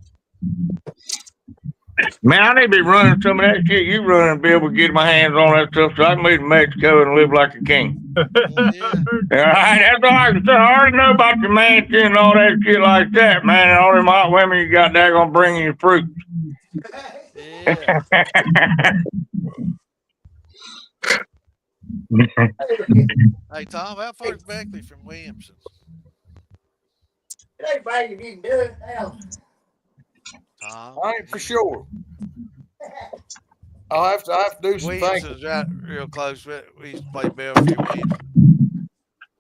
Man, I need to be running some of that shit you running and be able to get my hands on that stuff so I can move to Mexico and live like a king. All right, that's all I can say. I already know about your mansion and all that shit like that, man. And all them hot women you got there gonna bring you fruit. Yeah. Hey, Tom, how far is Beckley from Williamson? It ain't bad if you can do it now. Tom, I ain't for sure. I have to do some thinking. Williamson's right real close. We used to play Belfry Williamson.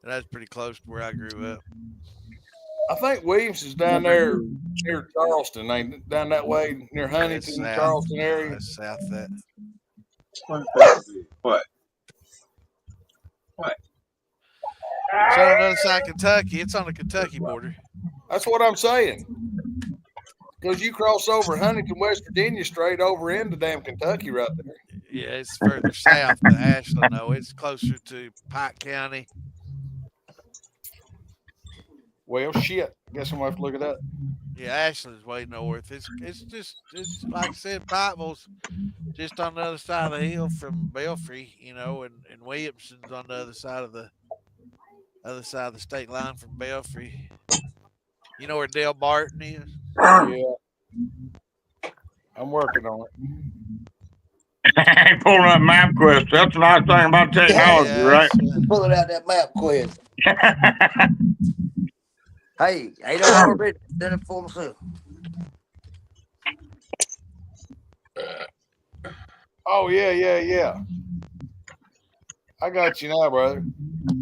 That's pretty close to where I grew up. I think Williamson's down there near Charleston, ain't down that way near Huntington, South. Charleston area. That's south of that. What? It's on the other side of Kentucky. It's on the Kentucky border. That's what I'm saying. Because you cross over Huntington, West Virginia, straight over into damn Kentucky right there. Yeah, it's further south than Ashland, though. It's closer to Pike County. Well, shit. I guess I'm going to have to look it up. Yeah, Ashland's way north. It's like I said, Pikeville's just on the other side of the hill from Belfry, you know, and Williamson's on the other side of the state line from Belfry. You know where Dale Barton is? Yeah. I'm working on Hey, pulling up MapQuest. That's a nice thing about technology, right? Pulling out that map quiz. Hey, ain't no more bit done it for myself. Oh, yeah. I got you now, brother.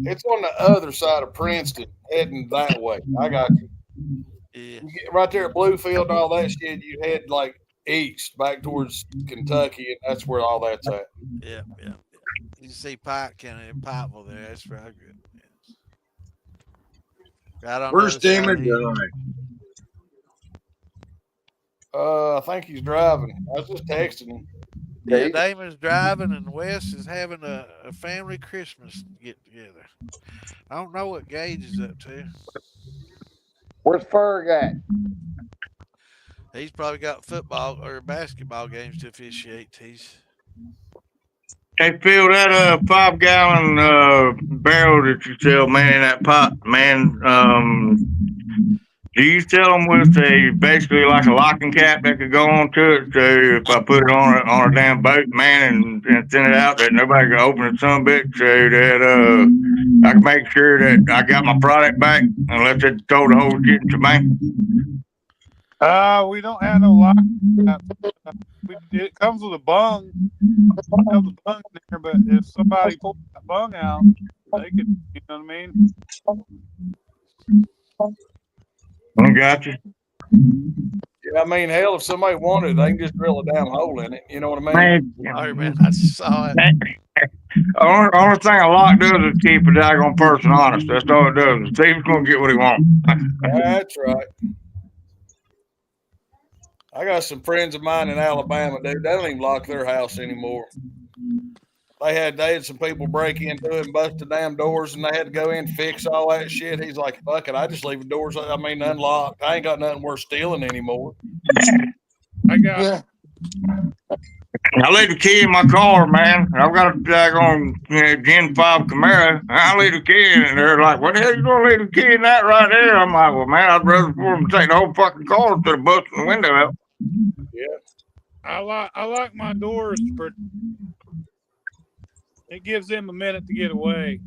It's on the other side of Princeton, heading that way. I got you. Yeah. You get right there at Bluefield and all that shit, you head like east back towards Kentucky, and that's where all that's at. Yeah. You see Pike County and Pikeville there. That's where I grew up. Right on Where's the other side of Damon the hill. going? I think he's driving. I was just texting him. Yeah, Damon's driving and Wes is having a family Christmas get together. I don't know what Gage is up to. Where's Ferg at? He's probably got football or basketball games to officiate. Hey, Phil, that 5-gallon barrel that you sell, man, in that pot, man. Do you sell them with basically like a locking cap that could go onto it? So if I put it on a damn boat, man, and send it out, that nobody can open it some bit, so that I can make sure that I got my product back unless it throw the whole shit into bank. We don't have no lock. It comes with a bung. Have the bung in there, but if somebody pulls that bung out, they could. You know what I mean? I got you. Yeah, I mean, hell, if somebody wanted it, they can just drill a damn hole in it. You know what I mean? Sorry, man. I saw it. Only thing a lock does is keep a daggone person honest. That's all it does. Steve's gonna get what he wants. That's right. I got some friends of mine in Alabama, dude. They don't even lock their house anymore. They had some people break into it and bust the damn doors, and they had to go in and fix all that shit. He's like, "Fuck it, I just leave the doors. I mean, unlocked. I ain't got nothing worth stealing anymore." I got. I leave the key in my car, man. I've got a daggone Gen 5 Camaro. I leave the key in, and they're like, "What the hell you gonna leave the key in that right there?" I'm like, "Well, man, I'd rather for them to take the whole fucking car instead of busting the window out." Yeah, I like my doors, but it gives them a minute to get away.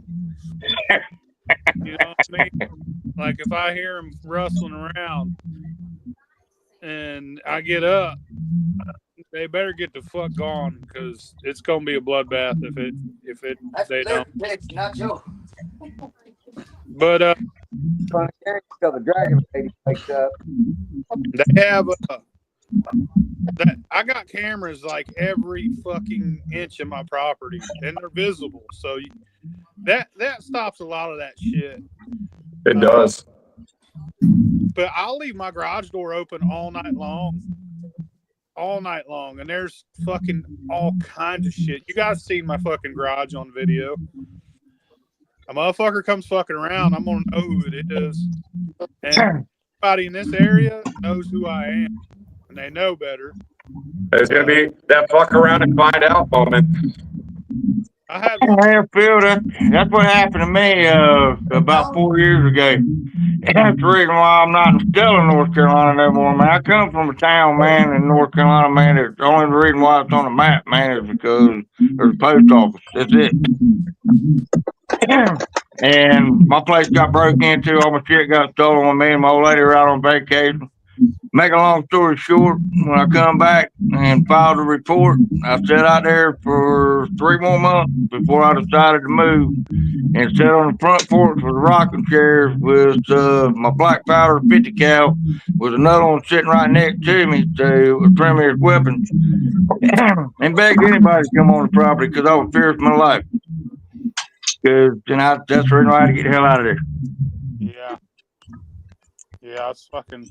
You know what I mean? Like if I hear them rustling around and I get up, they better get the fuck gone because it's gonna be a bloodbath if they don't. Not Joe. But So the dragon lady wakes up. they have I got cameras like every fucking inch of my property, and they're visible. So that stops a lot of that shit. It does. But I'll leave my garage door open all night long, and there's fucking all kinds of shit. You guys seen my fucking garage on video. A motherfucker comes fucking around, I'm gonna know who it is, and everybody in this area knows who I am. And they know better. There's gonna be that fuck around and find out moment. I had Phil, that's what happened to me about 4 years ago. That's the reason why I'm not still in North Carolina no more, man. I come from a town, man, in North Carolina, man. The only reason why it's on the map, man, is because there's a post office. That's it. And my place got broke into, all my shit got stolen when me and my old lady were out on vacation. Make a long story short, when I come back and filed a report, I sat out there for 3 more months before I decided to move and sat on the front porch with a rocking chair with my black powder 50 cal with another one sitting right next to me to trim his weapons and begged anybody to come on the property because I was fearing for my life. Because that's the reason why I had to get the hell out of there. Yeah. Yeah, it's fucking.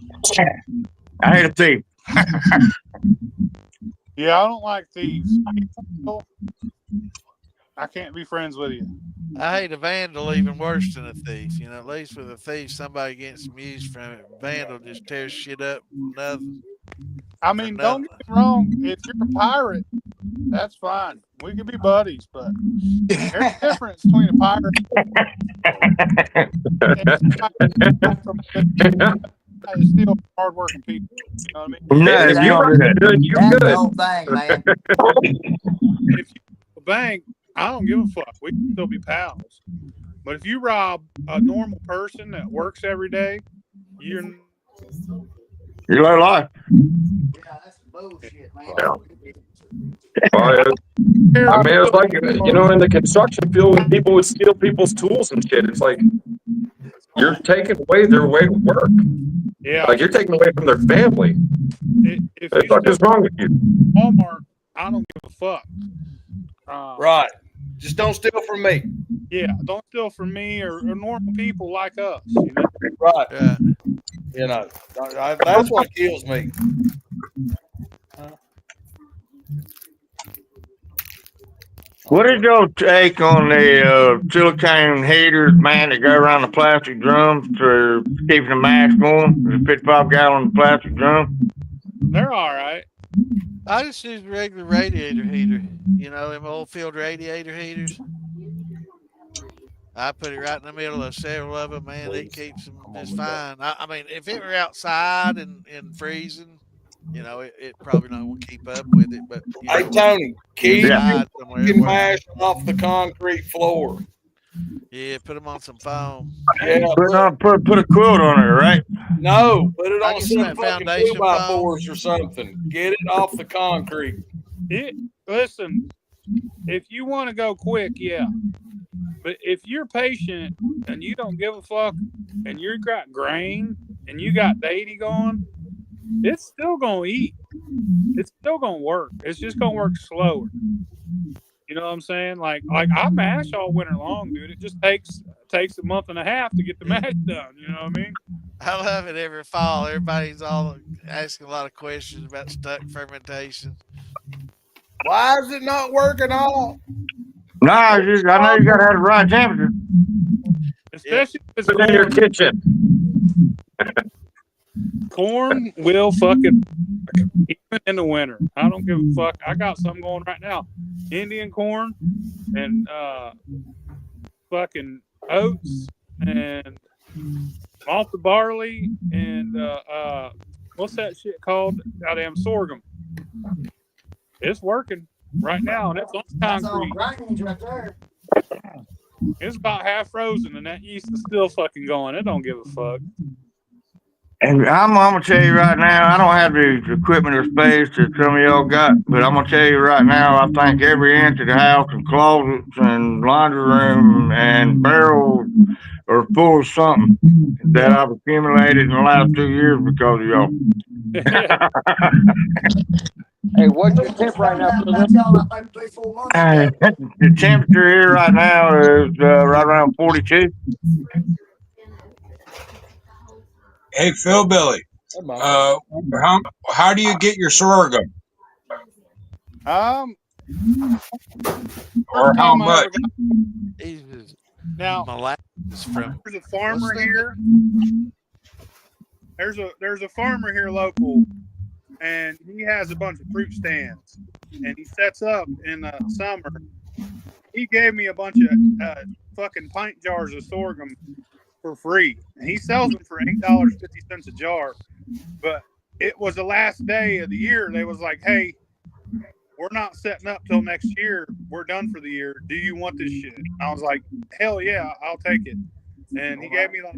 I hate a thief. Yeah, I don't like thieves. I can't be friends with you. I hate a vandal even worse than a thief. You know, at least with a thief, somebody gets some use from it. Vandal just tears shit up. Nothing. I mean, don't get me wrong. If you're a pirate, that's fine. We can be buddies, but there's a difference between a pirate and still hardworking people. You know what I mean? No, if you run good, you That's good. the whole thing, man. If you rob a bank, I don't give a fuck. We can still be pals. But if you rob a normal person that works every day, you're low life. Yeah, that's bullshit, man. Yeah. I mean, it's like, you know, in the construction field, when people would steal people's tools and shit, it's like you're taking away their way to work. Yeah. Like you're taking away from their family. If What the fuck is wrong with you? Walmart, I don't give a fuck. Right. Just don't steal from me. Yeah, don't steal from me or normal people like us. You know? Right. Yeah. You know, that's what kills me. What is your take on the silicone heaters, man, that go around the plastic drums for keeping the mash going? The 55-gallon plastic drum? They're all right. I just use regular radiator heater. You know, them old field radiator heaters. I put it right in the middle of several of them, man. It keeps them just fine. I mean, if it were outside and freezing, it probably not going to keep up with it. But Hey Tony, keep inside somewhere, it your works. mash off the concrete floor. Yeah, put them on some foam. Yeah, Put a quilt on it, right? no, put it I'll on get some some of that fucking foundation 2x4s or something. Get it off the concrete. Listen, if you want to go quick, yeah. But if you're patient and you don't give a fuck and you got grain and you got deity going, it's still going to eat. It's still going to work. It's just going to work slower. You know what I'm saying? Like I mash all winter long, dude. It just takes a month and a half to get the mash done. You know what I mean? I love it every fall. Everybody's all asking a lot of questions about stuck fermentation. Why is it not working all? No, I know you gotta have the right temperature. Especially if it's in your kitchen. Corn will fucking even in the winter. I don't give a fuck. I got some going right now. Indian corn and fucking oats and malted barley and what's that shit called? Goddamn sorghum. It's working right now, and it's on concrete. Right there. It's about half frozen, and that yeast is still fucking going. It don't give a fuck. And I'm gonna tell you right now, I don't have the equipment or space that some of y'all got, but I'm gonna tell you right now, I think every inch of the house and closets and laundry room and barrels are full of something that I've accumulated in the last 2 years because of y'all. Hey, what's your temp right now, The temperature here right now is right around 42. Hey, PhilBilly, how do you get your sorghum? Or how much? Now, there's a farmer here. There's a farmer here local, and he has a bunch of fruit stands, and he sets up in the summer. He gave me a bunch of fucking pint jars of sorghum for free, and he sells them for $8.50 a jar. But it was the last day of the year. They was like, "Hey, we're not setting up till next year. We're done for the year. Do you want this shit?" I was like, "Hell yeah, I'll take it." And he gave me like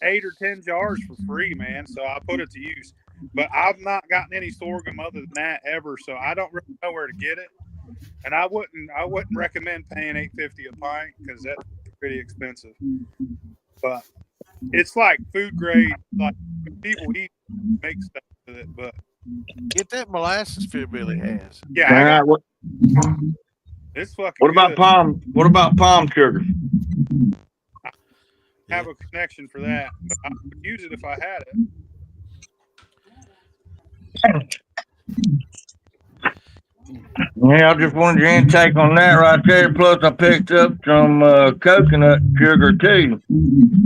8 or 10 jars for free, man. So I put it to use. But I've not gotten any sorghum other than that ever, so I don't really know where to get it. And I wouldn't recommend paying $8.50 a pint because that's pretty expensive. But it's like food grade, like people eat, make stuff with it. But get that molasses PhilBilly has. Yeah. It's fucking. What about good. palm? What about palm sugar? I have a connection for that, but I would use it if I had it. Yeah, I just wanted your intake on that right there. Plus, I picked up some coconut sugar too.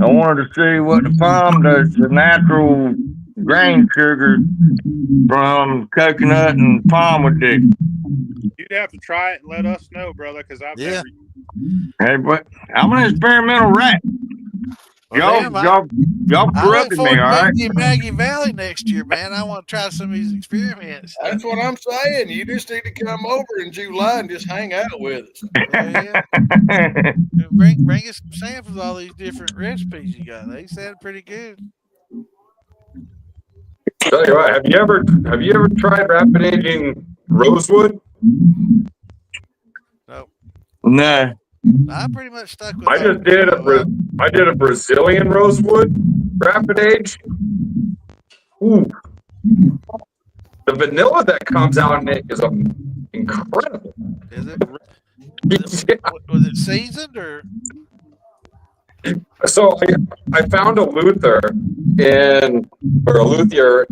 I wanted to see what the natural grain sugar from coconut and palm would do. You'd have to try it and let us know, brother, because I've never. Hey, but I'm an experimental rat. Y'all corrupted me, all right? In Maggie Valley next year, man. I want to try some of these experiments. That's what I'm saying. You just need to come over in July and just hang out with us. Yeah. Bring us some samples of all these different recipes you got. They sound pretty good. Tell you what, have you ever tried rapid aging rosewood? No. I pretty much stuck with. I did a Brazilian rosewood rapid age. Ooh, the vanilla that comes out in it is incredible. Is it? Was it seasoned or? So I found a luthier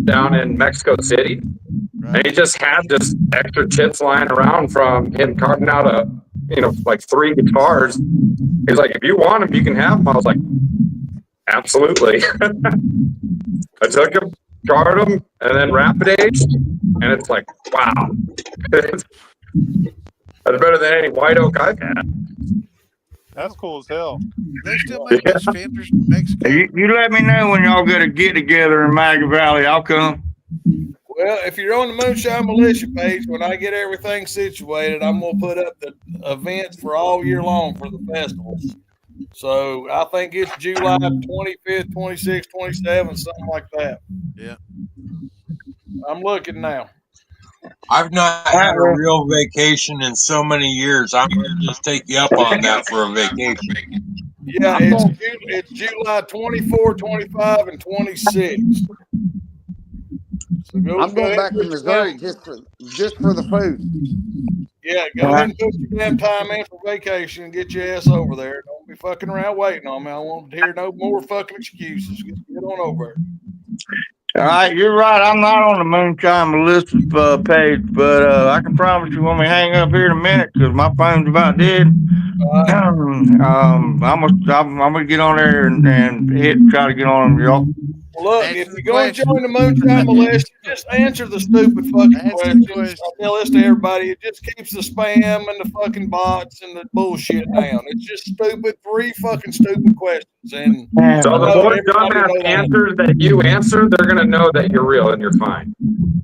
down in Mexico City, and he just had this extra chips lying around from him carving out like 3 guitars. He's like, if you want them, you can have them. I was like, absolutely. I took them, charred them, and then rapid aged, and it's like, wow. That's better than any white oak I've had. That's cool as hell. They still make those fenders in Mexico. You let me know when y'all got to get together in Maggie Valley. I'll come. Well, if you're on the Moonshine Militia page, when I get everything situated, I'm gonna put up the events for all year long for the festivals. So I think it's July 25th, 26th, 27th, something like that. Yeah. I'm looking now. I've not had a real vacation in so many years. I'm going to just take you up on that for a vacation. Yeah, it's July 24, 25, and 26. So I'm going back to Missouri just for the food. Yeah, go ahead and put your damn time in for vacation and get your ass over there. Don't be fucking around waiting on me. I won't hear no more fucking excuses. Get on over there. All right, you're right. I'm not on the Moonshine Militia page, but I can promise you when we hang up here in a minute, because my phone's about dead. I'm gonna get on there and try to get on them, y'all. Well, look, if you're going to join the Moonshine Militia, just answer the stupid fucking questions. I tell this to everybody. It just keeps the spam and the fucking bots and the bullshit down. It's just stupid, 3 fucking stupid questions. And so the more dumbass answers that you answer, they're gonna know that you're real and you're fine.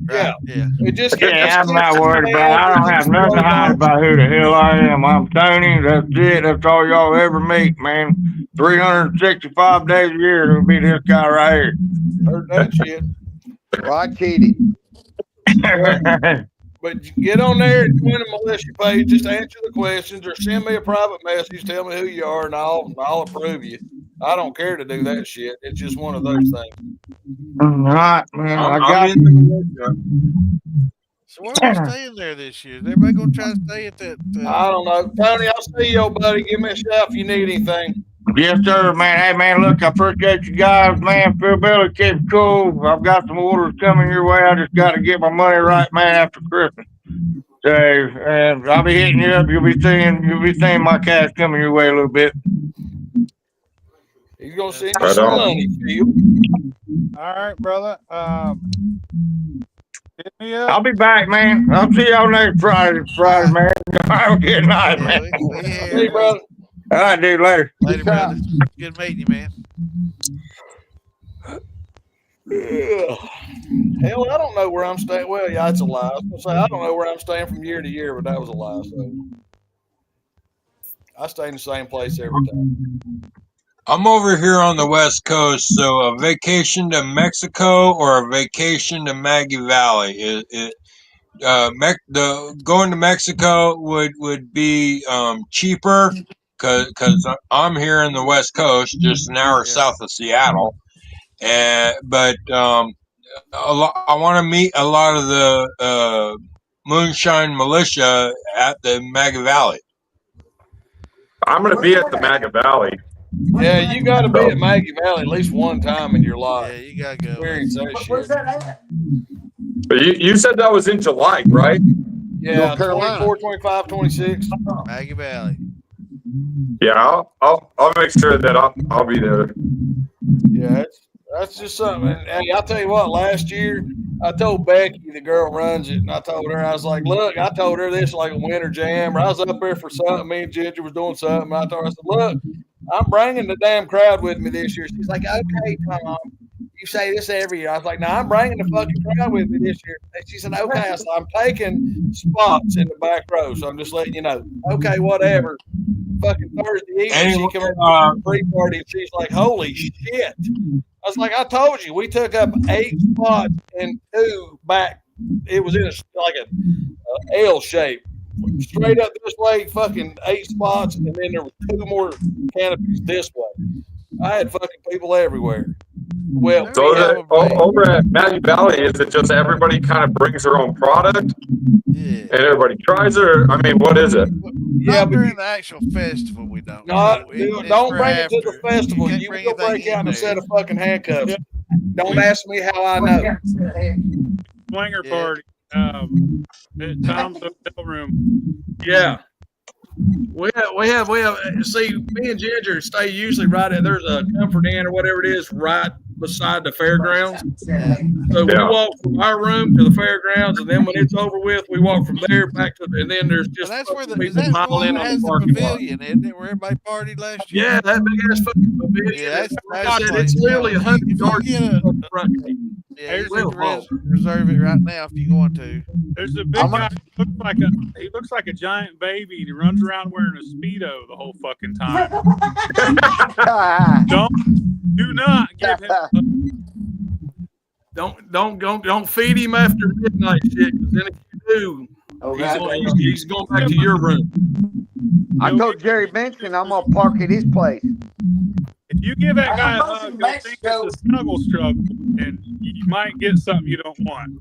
Yeah, yeah. It just I'm not worried about it. I don't have nothing to hide about who the hell I am. I'm Tony. That's it. That's all y'all ever meet, man. 365 days a year, it'll be this guy right here. Heard that shit. Well, I cheated. But get on there and join the militia page. Just answer the questions or send me a private message. Tell me who you are, and I'll approve you. I don't care to do that shit. It's just one of those things. All right, man. I'm in the militia. So where are we staying there this year? Is everybody gonna try to stay at that? I don't know, Tony. I'll see you, old buddy. Give me a shout if you need anything. Yes, sir, man. Hey, man, look, I appreciate you guys, man. PhilBilly, keep it cool. I've got some orders coming your way. I just got to get my money right, man, after Christmas. So, and I'll be hitting you up. You'll be seeing my cash coming your way a little bit. He's gonna send you some money, Phil. All right, brother. Hit me up. I'll be back, man. I'll see y'all next Friday, man. Have a good night, man. Hey, brother. All right, dude. Later. Later, brother. Good meeting you, man. Hell, I don't know where I'm staying. Well, yeah, it's a lie. I was gonna say I don't know where I'm staying from year to year, but that was a lie. So I stay in the same place every time. I'm over here on the West Coast, so a vacation to Mexico or a vacation to Maggie Valley. Going to Mexico would be cheaper because I'm here in the West Coast, just an hour south of Seattle, but I want to meet a lot of the Moonshine Militia at the Maggie Valley. I'm going to be at the Maggie Valley. Yeah, you got to be at Maggie Valley at least one time in your life. Yeah, you gotta go. Experience that shit. Where's that at? But you said that was in July, right? Yeah, 24, 25, 26. Maggie Valley. Yeah, I'll make sure that I'll be there. Yeah, that's just something. And, hey, I'll tell you what. Last year, I told Becky, the girl runs it, and I told her, I was like, look, I told her this like a winter jam. Or I was up there for something. Me and Ginger was doing something. And I told her, I said, look, I'm bringing the damn crowd with me this year. She's like, okay, Tom, you say this every year. I was like, no, I'm bringing the fucking crowd with me this year. And she said, okay. I said, I'm taking spots in the back row, so I'm just letting you know. Okay, whatever. Fucking Thursday evening, she came up to the pre-party, and she's like, holy shit. I was like, I told you, we took up 8 spots and 2 back. It was in like a L shape. Straight up this way, fucking 8 spots, and then there were 2 more canopies this way. I had fucking people everywhere. Well, so over at Maggie Valley, is it just everybody kind of brings their own product? Yeah. And everybody tries it? Or, I mean, what is it? Yeah, but during the actual festival, we don't. No, don't bring it to the festival. You go break out in a set of fucking handcuffs. Don't ask me how I know. Swinger party. At Tom's hotel room. Yeah. We have. See, me and Ginger stay usually right at. There's a Comfort Inn or whatever it is right beside the fairgrounds. Yeah. So we Yeah. walk from our room to the fairgrounds, and then when it's over with, we walk from there back to, and then there's And just that's where fucking is people that the mile one in that on the has the parking lot. pavilion, isn't it? Where everybody partied last year? Yeah, that big ass fucking pavilion. Yeah, that's Like that's I said, place. it's literally 100 If you yards get from a the front gate. yeah, you We'll need to walk. reserve it right now if you're going to. There's a big guy. He looks like a giant baby. He runs around wearing a Speedo the whole fucking time. Do not give him. Don't feed him after midnight shit. Because then if you do, he's going back to your room. I told Jerry Benson I'm gonna park at his place. If you give that guy a hug, he'll think it's a snuggle struggle, and you might get something you don't want.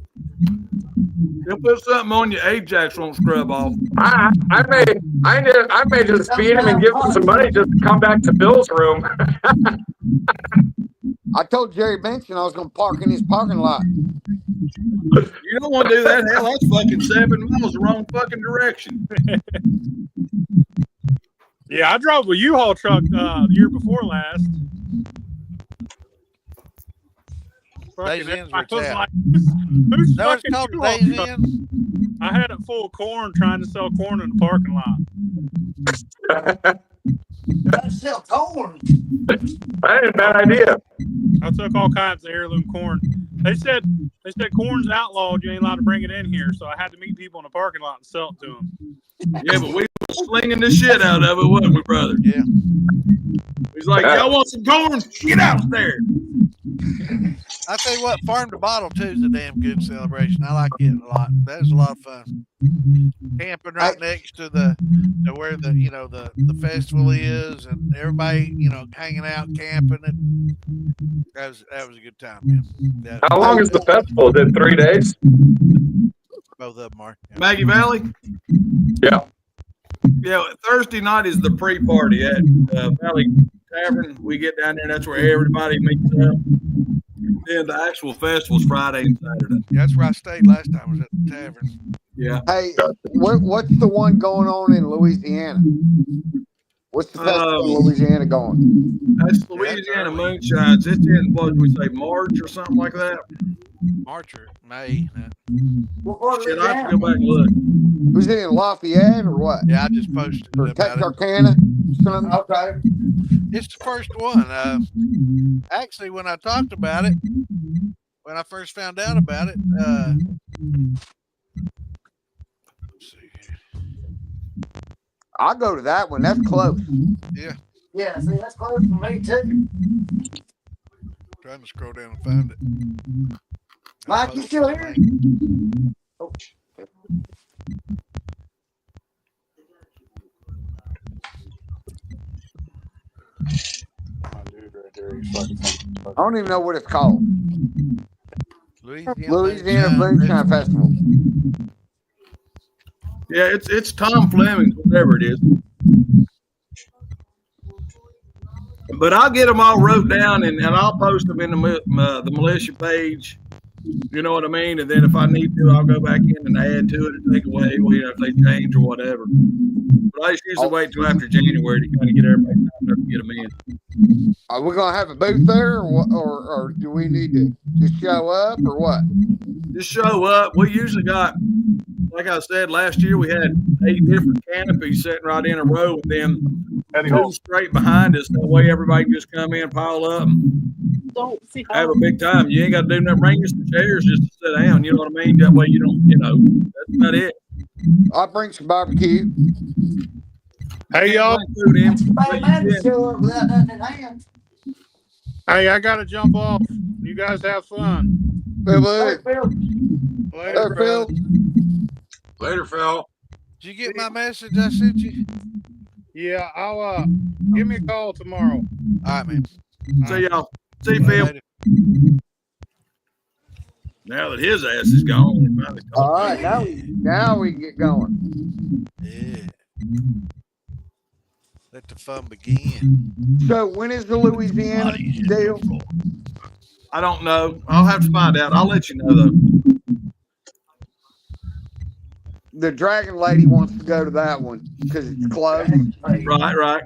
He'll put something on you Ajax won't scrub off. I may just feed him and give him some money just to come back to Bill's room. I told Jerry Benson I was gonna park in his parking lot. You don't want to do that. Hell, that's fucking 7 miles the wrong fucking direction. Yeah, I drove a U-Haul truck the year before last. Days Inn's where it's at. Like, who's No, it's fucking called the U-Haul Days truck? Inn. I had it full of corn trying to sell corn in the parking lot. Gotta sell corn. That ain't a bad idea. I took all kinds of heirloom corn. They said corn's outlawed. You ain't allowed to bring it in here. So I had to meet people in the parking lot and sell it to them. Yeah, but we were slinging the shit out of it, wasn't we, brother? Yeah. He's like, y'all want some corn? Get out there. I tell you what, Farm to Bottle too is a damn good celebration. I like it a lot. That is a lot of fun. Camping right next to where the festival is, and everybody hanging out camping. That was a good time, man. How long is the festival? Is it 3 days? Both of them are. Yeah. Maggie Valley? Yeah. Yeah, Thursday night is the pre-party at Valley Tavern. We get down there, and that's where everybody meets up. Then the actual festival's Friday and Saturday. Yeah, that's where I stayed last time. Was at the tavern. Yeah. Hey, what's the one going on in Louisiana? What's the festival in Louisiana going? That's Louisiana Moonshines. It's in, what did we say, March or something like that? March or May. Shit, I have to go back and look. Was it in Lafayette or what? Yeah, I just posted or about Texarkana. Something. Okay. It's the first one. Actually, when I talked about it, when I first found out about it, let's see here. I'll go to that one. That's close. Yeah. Yeah, see, that's close for me too. Trying to scroll down and find it. Mike, you still here? Oh. I don't even know what it's called. Louisiana Moonshine Festival. Yeah, it's Tom Fleming's, whatever it is. But I'll get them all wrote down, and I'll post them in the militia page. You know what I mean? And then if I need to, I'll go back in and add to it and take away, if they change or whatever. But I just usually wait till after January to kind of get everybody time to get them in. Are we gonna have a booth there, or do we need to just show up, or what? Just show up. We usually got, like I said, last year we had 8 different canopies sitting right in a row, and then 2 straight behind us. That way everybody can just come in, pile up, and have a big time. You ain't got to do nothing. Bring you some chairs just to sit down. You know what I mean? That way you don't, that's about it. I'll bring some barbecue. Hey, y'all. Hey, I got to jump off. You guys have fun. Later, Phil. Later, Phil. Did you get my message I sent you? Yeah, I'll give me a call tomorrow. All right, man. See y'all. See you, Phil. Now that his ass is gone. All right, now we can get going. Yeah. Let the fun begin. So when is the Louisiana deal? I don't know. I'll have to find out. I'll let you know though. The Dragon Lady wants to go to that one because it's close. Right.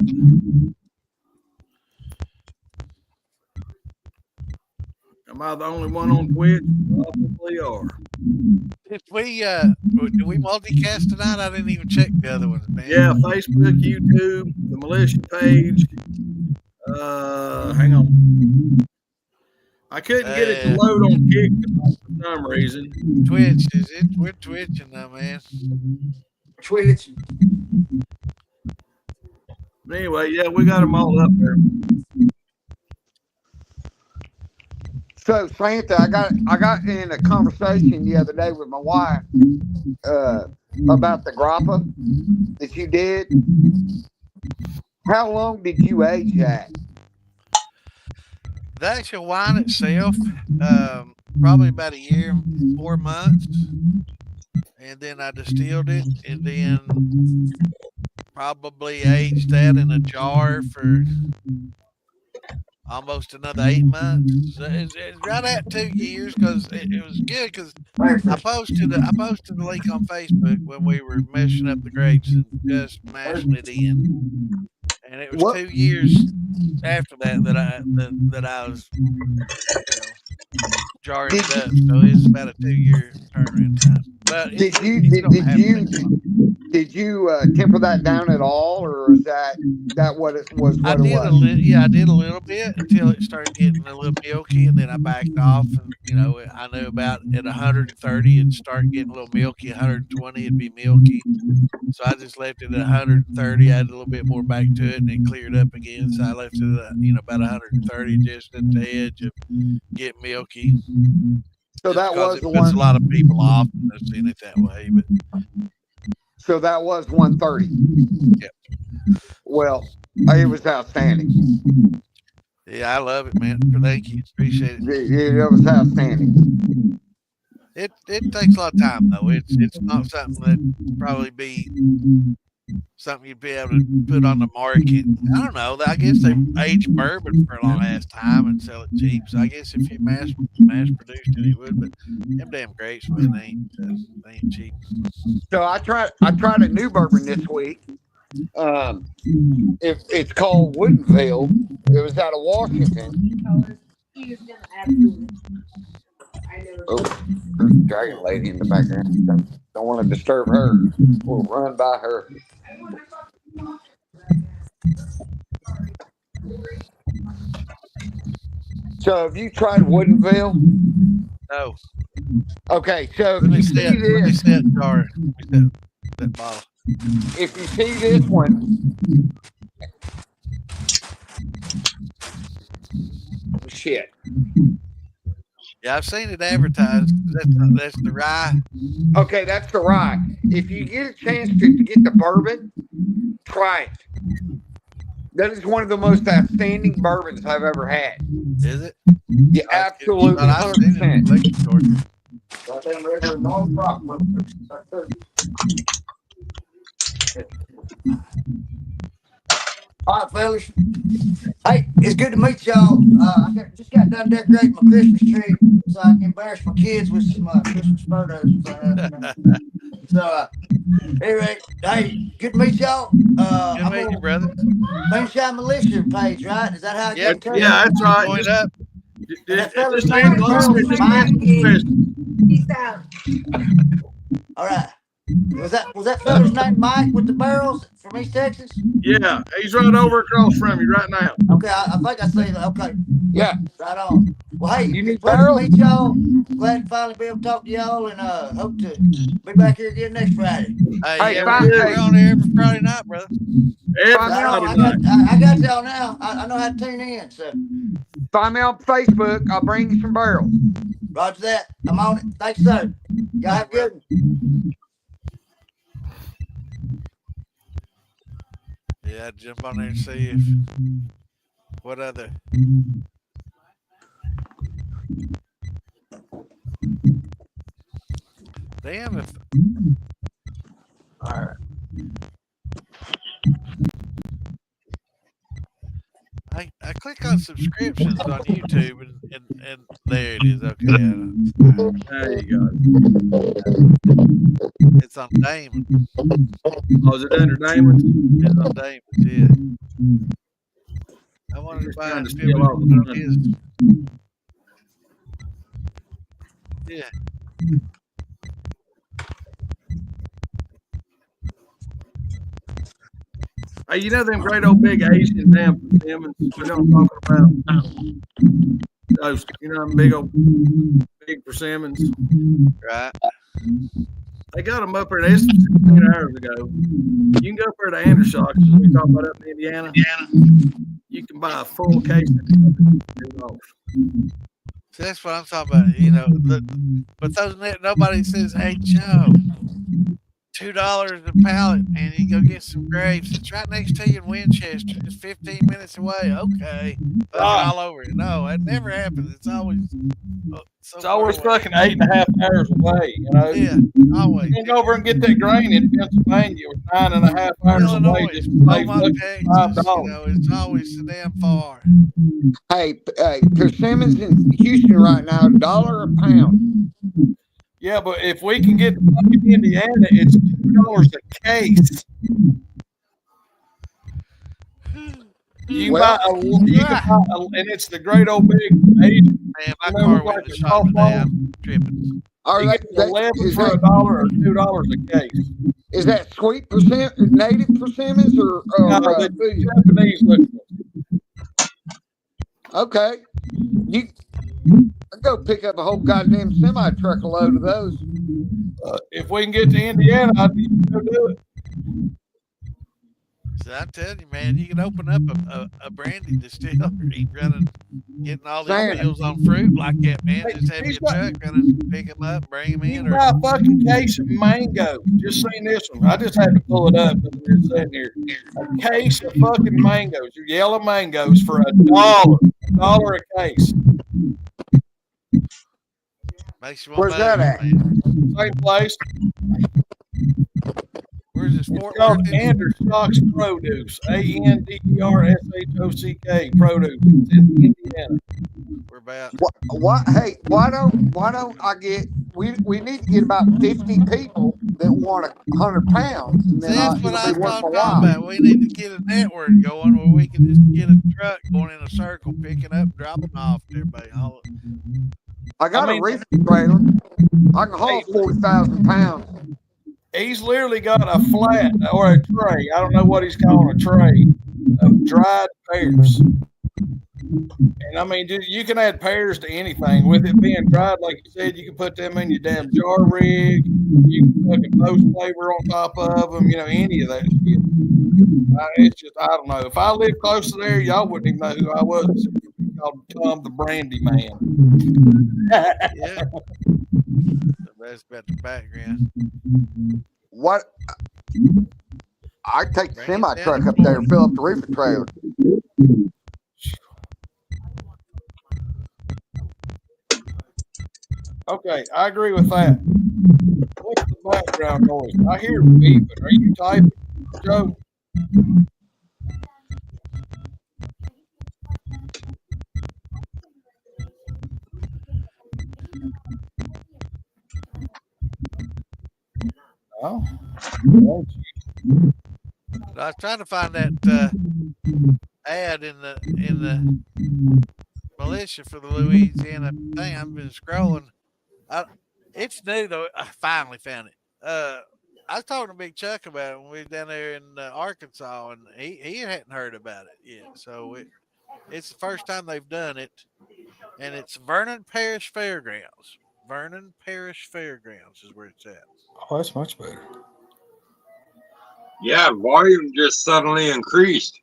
Am I the only one on Twitch? Probably are. Did we multicast tonight? I didn't even check the other ones, man. Yeah, Facebook, YouTube, the militia page. Hang on. I couldn't get it to load on Kick for some reason. Twitch, is it? We're twitching now, man. Twitching. But anyway, yeah, we got them all up there. So Santa, I got in a conversation the other day with my wife about the grappa that you did. How long did you age that? The actual wine itself, probably about a year and 4 months, and then I distilled it, and then probably aged that in a jar for almost another 8 months. So it's right at 2 years because it was good because I posted the link on Facebook when we were meshing up the grapes and just mashing it in, and it was 2 years after that I was jarring it up. So it's about a 2-year turnaround time. But did you temper that down at all, or is that what it was? I did a little bit until it started getting a little milky, and then I backed off. And I knew about at 130 it'd start getting a little milky. 120 it'd be milky. So I just left it at 130. Added a little bit more back to it, and it cleared up again. So I left it at about 130, just at the edge of get milky. So that was the one. Puts a lot of people off seeing it that way, but. So that was 130. Yep. Well, it was outstanding. Yeah, I love it, man. Thank you. Appreciate it. It was outstanding. It takes a lot of time though. It's not something that probably be something you'd be able to put on the market. I don't know. I guess they age bourbon for a long ass time and sell it cheap. So I guess if you mass produced it would. But them damn grapes, man, they ain't cheap. So I tried a new bourbon this week. It's called Woodinville. It was out of Washington. Oh, there's a dragon lady in the background. Don't want to disturb her. We'll run by her. So have you tried Woodinville? No. Okay, so if you see this, that bottle. If you see this one, shit. Yeah, I've seen it advertised. That's the rye. Okay, that's the rye. If you get a chance to get the bourbon, try it. That is one of the most outstanding bourbons I've ever had. Is it? Yeah, absolutely. 100%. All right, fellas. Hey, it's good to meet y'all. I just got done decorating my Christmas tree so I can embarrass my kids with some Christmas photos. So, anyway, hey, good to meet y'all. Good to meet you, brother. Moonshine Militia page, right? Is that how it gets? Yeah, that's right. Point up. Peace out. All right. Was that fella's name Mike with the barrels from East Texas? Yeah, he's right over across from you right now. Okay, I think I see that. Okay. Yeah. Right on. Well, hey, you need pleasure to meet y'all. Glad to finally be able to talk to y'all, and hope to be back here again next Friday. Hey, we're on here every Friday night, brother. I got y'all now. I know how to tune in. So find me on Facebook. I'll bring you some barrels. Roger that. I'm on it. Thanks, sir. Y'all have a good one. Yeah, jump on there and see if what other. Damn if. All right. I click on subscriptions on YouTube and there it is. Okay. There you go. It's on Damon. Oh, is it under Damon? It's on Damon, yeah. I wanted to find his. Yeah. Hey, you know them great old big Asian damn persimmons? You know what I'm talking about? Those, you know, them big persimmons. Right. They got them up there. This was 16 hours ago. You can go up there to Andershock. We talk about up in Indiana. You can buy a full case of $2. So that's what I'm talking about. You know, but those nobody says, "Hey Joe, $2 a pallet, and you go get some grapes. It's right next to you in Winchester, just 15 minutes away." Okay, fucking all over it. No, it never happens. It's always so It's far always away. fucking 8.5 hours away. You know. Yeah, always. You can go over and get that grain in Pennsylvania, or 9.5 hours away, Illinois, just to pay Beaumont, fucking Texas. You $5. know, it's always so damn far. Hey, persimmons in Houston right now, $1 a pound. Yeah, but if we can get to fucking Indiana, it's $2 a case. You can buy and it's the great old big Asian. Man, my car went in the shop today. I'm tripping. Are You they, get 11 is for that, $1 or $2 a case. is that sweet native persimmons or No, the food? Japanese looking ones. Okay, you I'd go pick up a whole goddamn semi truck load of those. If we can get to Indiana, I'd be go do it. So I'm telling you, man, you can open up a brandy distillery, getting all these Santa. deals on fruit like that, man. Just have your truck running, pick them up, bring them You in. can buy a fucking case of mango. Just seen this one. I just had to pull it up because we were sitting here. A case of fucking mangoes, yellow mangoes for $1. $1 a case. Makes you Where's that at? Same place. Where's this It's Fort called Worth? Andershock's Produce. ANDERSHOCK Produce. It's in Indiana. We're about. What? Hey, why don't I get? We need to get about 50 people that want 100 pounds, and See, then that's what it'll I be was worth my talking while. about. We need to get a network going where we can just get a truck going in a circle, picking up, dropping off to everybody. I got a reefer trailer. I can haul 40,000 pounds. He's literally got a flat or a tray. I don't know what he's calling a tray of dried pears. And I mean, dude, you can add pears to anything. With it being dried, like you said, you can put them in your damn jar rig. You can fucking post flavor on top of them. You know, any of that shit. It's just, I don't know. If I lived close to there, y'all wouldn't even know who I was. Called Tom the Brandy Man. Yeah. That's about the background. What? I'd take the semi truck up there and fill up the reefer trailer. Okay, I agree with that. What's the background noise? I hear beeping. Are you typing, Joe? Oh. I was trying to find that ad in the militia for the Louisiana thing. I've been scrolling. It's new though. I finally found it. I was talking to Big Chuck about it when we were down there in Arkansas, and he hadn't heard about it yet. So it's the first time they've done it, and it's Vernon Parish Fairgrounds. Vernon Parish Fairgrounds is where it's at. Oh, that's much better. Yeah, volume just suddenly increased.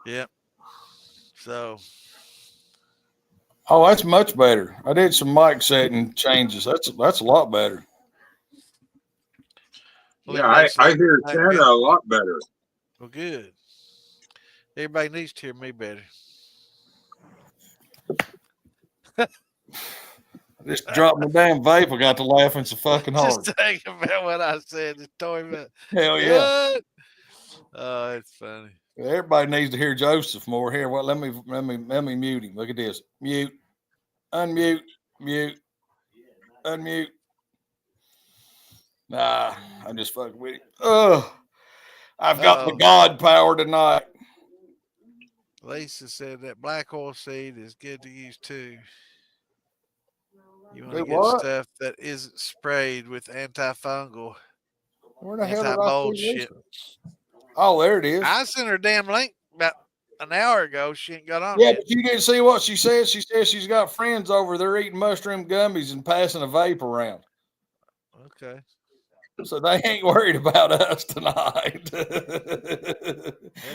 Yep. So. Oh, that's much better. I did some mic setting changes. That's a lot better. Well, yeah, I hear Santa a lot better. Well, good. Everybody needs to hear me better. Just dropped my damn vape. I got to laughing so fucking hard. Just think about what I said. Just told me. Hell yeah. What? Oh, it's funny. Everybody needs to hear Joseph more. Here, what? Let me mute him. Look at this. Mute, unmute, mute, unmute. Nah, I'm just fucking with him. I've got the God power tonight. Lisa said that black oil seed is good to use too. You want to Do get what? stuff that isn't sprayed with antifungal, Where the hell did I anti-mold see shit. this? Oh, there it is. I sent her a damn link about an hour ago. She ain't got on Yeah, yet. but you didn't see what she said. She says she's got friends over there eating mushroom gummies and passing a vape around. Okay. So they ain't worried about us tonight.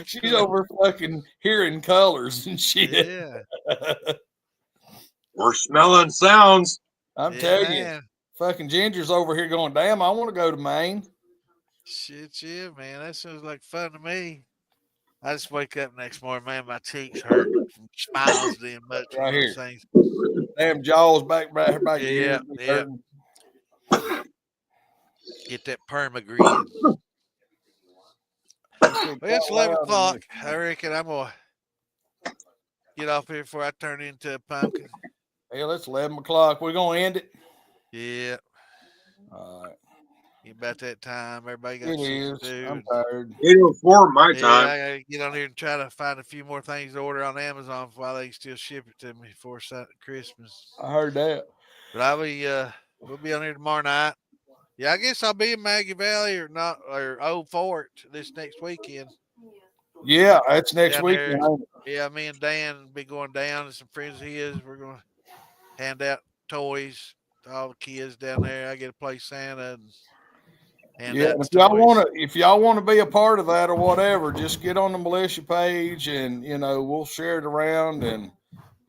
She's cool. over fucking hearing colors and shit. Yeah. We're smelling sounds. I'm Yeah, telling man. you, fucking Ginger's over here going, damn, I want to go to Maine. Shit, yeah, man. That sounds like fun to me. I just wake up next morning, man, my cheeks hurt from smiles damn much. Right You know here. what I'm saying? Damn jaws back your Yeah, ears. yeah. Get that perma-grin. Well, it's 11 o'clock. I reckon I'm going to get off here before I turn into a pumpkin. Hell, it's 11 o'clock. We're going to end it? Yeah. All right. About that time. Everybody got It shit is. to do. I'm tired. 8:04 my Yeah, time. I got to get on here and try to find a few more things to order on Amazon while they can still ship it to me before Christmas. I heard that. But I'll be, we'll be on here tomorrow night. Yeah, I guess I'll be in Maggie Valley or not, or Old Fort this next weekend. Yeah, that's next Down weekend. there. Yeah, me and Dan will be going down and some friends of his. We're going to hand out toys to all the kids down there. I get to play Santa and hand out and toys. if y'all want to be a part of that or whatever, just get on the militia page and we'll share it around. And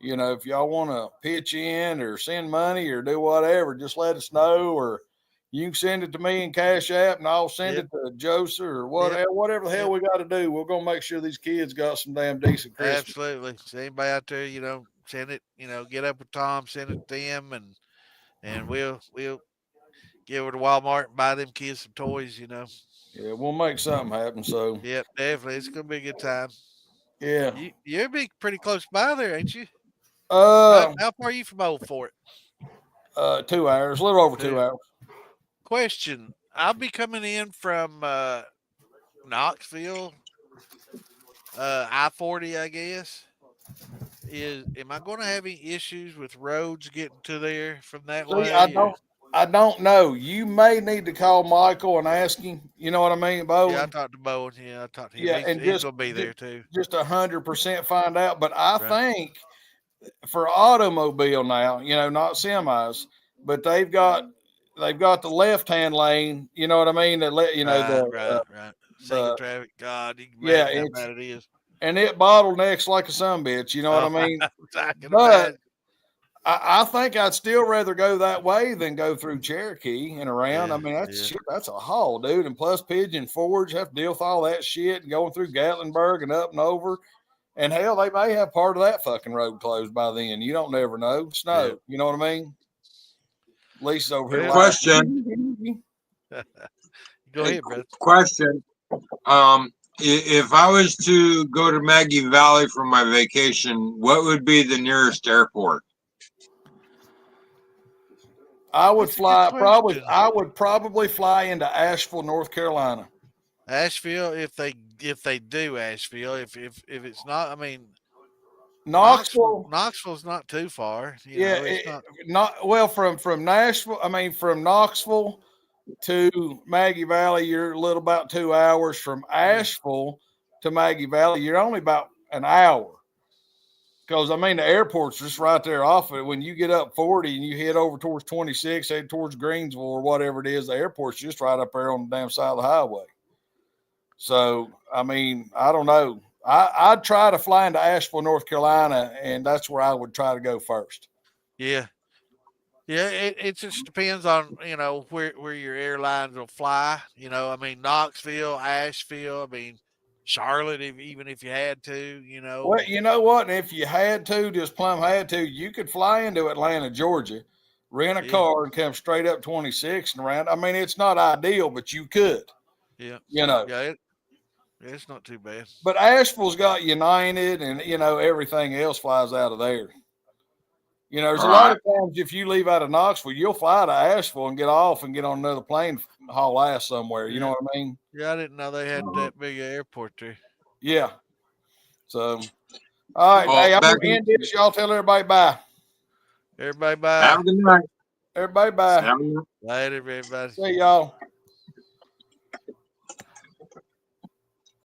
if y'all want to pitch in or send money or do whatever, just let us know. Or you can send it to me in Cash App, and I'll send it to Joseph or whatever the hell we got to do. We're gonna make sure these kids got some damn decent Christmas. Absolutely. So anybody out there, send it. Get up with Tom, send it to them, and we'll get over to Walmart and buy them kids some toys. Yeah, we'll make something happen. So yep, definitely, it's gonna be a good time. Yeah, you'll be pretty close by there, ain't you? How far are you from Old Fort? 2 hours, a little over 2 hours. Question: I'll be coming in from Knoxville, I-40, I guess. Am I going to have any issues with roads getting to there from that way? I don't know. You may need to call Michael and ask him. You know what I mean, Bowen? Yeah, I talked to Bowen. Yeah, I talked to him. Yeah, he's going to be there too. Just 100% find out. But I think for automobile now, not semis, but they've got the left-hand lane. You know what I mean? Right. Single traffic. God, you can imagine how bad it is. And it bottlenecks like a sumbitch. You know what I mean? But I think I'd still rather go that way than go through Cherokee and around. Yeah, I mean, that's a haul, dude. And plus Pigeon Forge, have to deal with all that shit and going through Gatlinburg and up and over. And hell, they may have part of that fucking road closed by then. You don't never know. Snow. Yeah. You know what I mean? Lisa's over here. Question. Go ahead, brother. Question. If I was to go to Maggie Valley for my vacation, what would be the nearest airport? I would I would probably fly into Asheville, North Carolina. Asheville, if they do Asheville, if it's not, I mean, Knoxville's not too far. It's not well from Nashville. I mean, from Knoxville to Maggie Valley, you're a little about 2 hours. From Asheville to Maggie Valley, you're only about an hour. Because, I mean, the airport's just right there off of it. When you get up 40 and you head over towards 26, head towards Greensville or whatever it is, the airport's just right up there on the damn side of the highway. So, I mean, I don't know. I'd try to fly into Asheville, North Carolina, and that's where I would try to go first. Yeah. Yeah, it just depends on, where your airlines will fly. I mean, Knoxville, Asheville, I mean, Charlotte, even if you had to, Well, you know what? And if you had to, just plumb had to, you could fly into Atlanta, Georgia, rent a car and come straight up 26 and around. I mean, it's not ideal, but you could. Yeah. Yeah, it's not too bad. But Asheville's got United and, everything else flies out of there. There's a lot of times if you leave out of Knoxville, you'll fly to Asheville and get off and get on another plane, haul ass somewhere. You know what I mean? Yeah, I didn't know they had that big airport there. Yeah. So, all right. Hey, I'm going to end this. Y'all tell everybody bye. Everybody bye. Have a good night. Everybody, bye. Later, everybody. See y'all.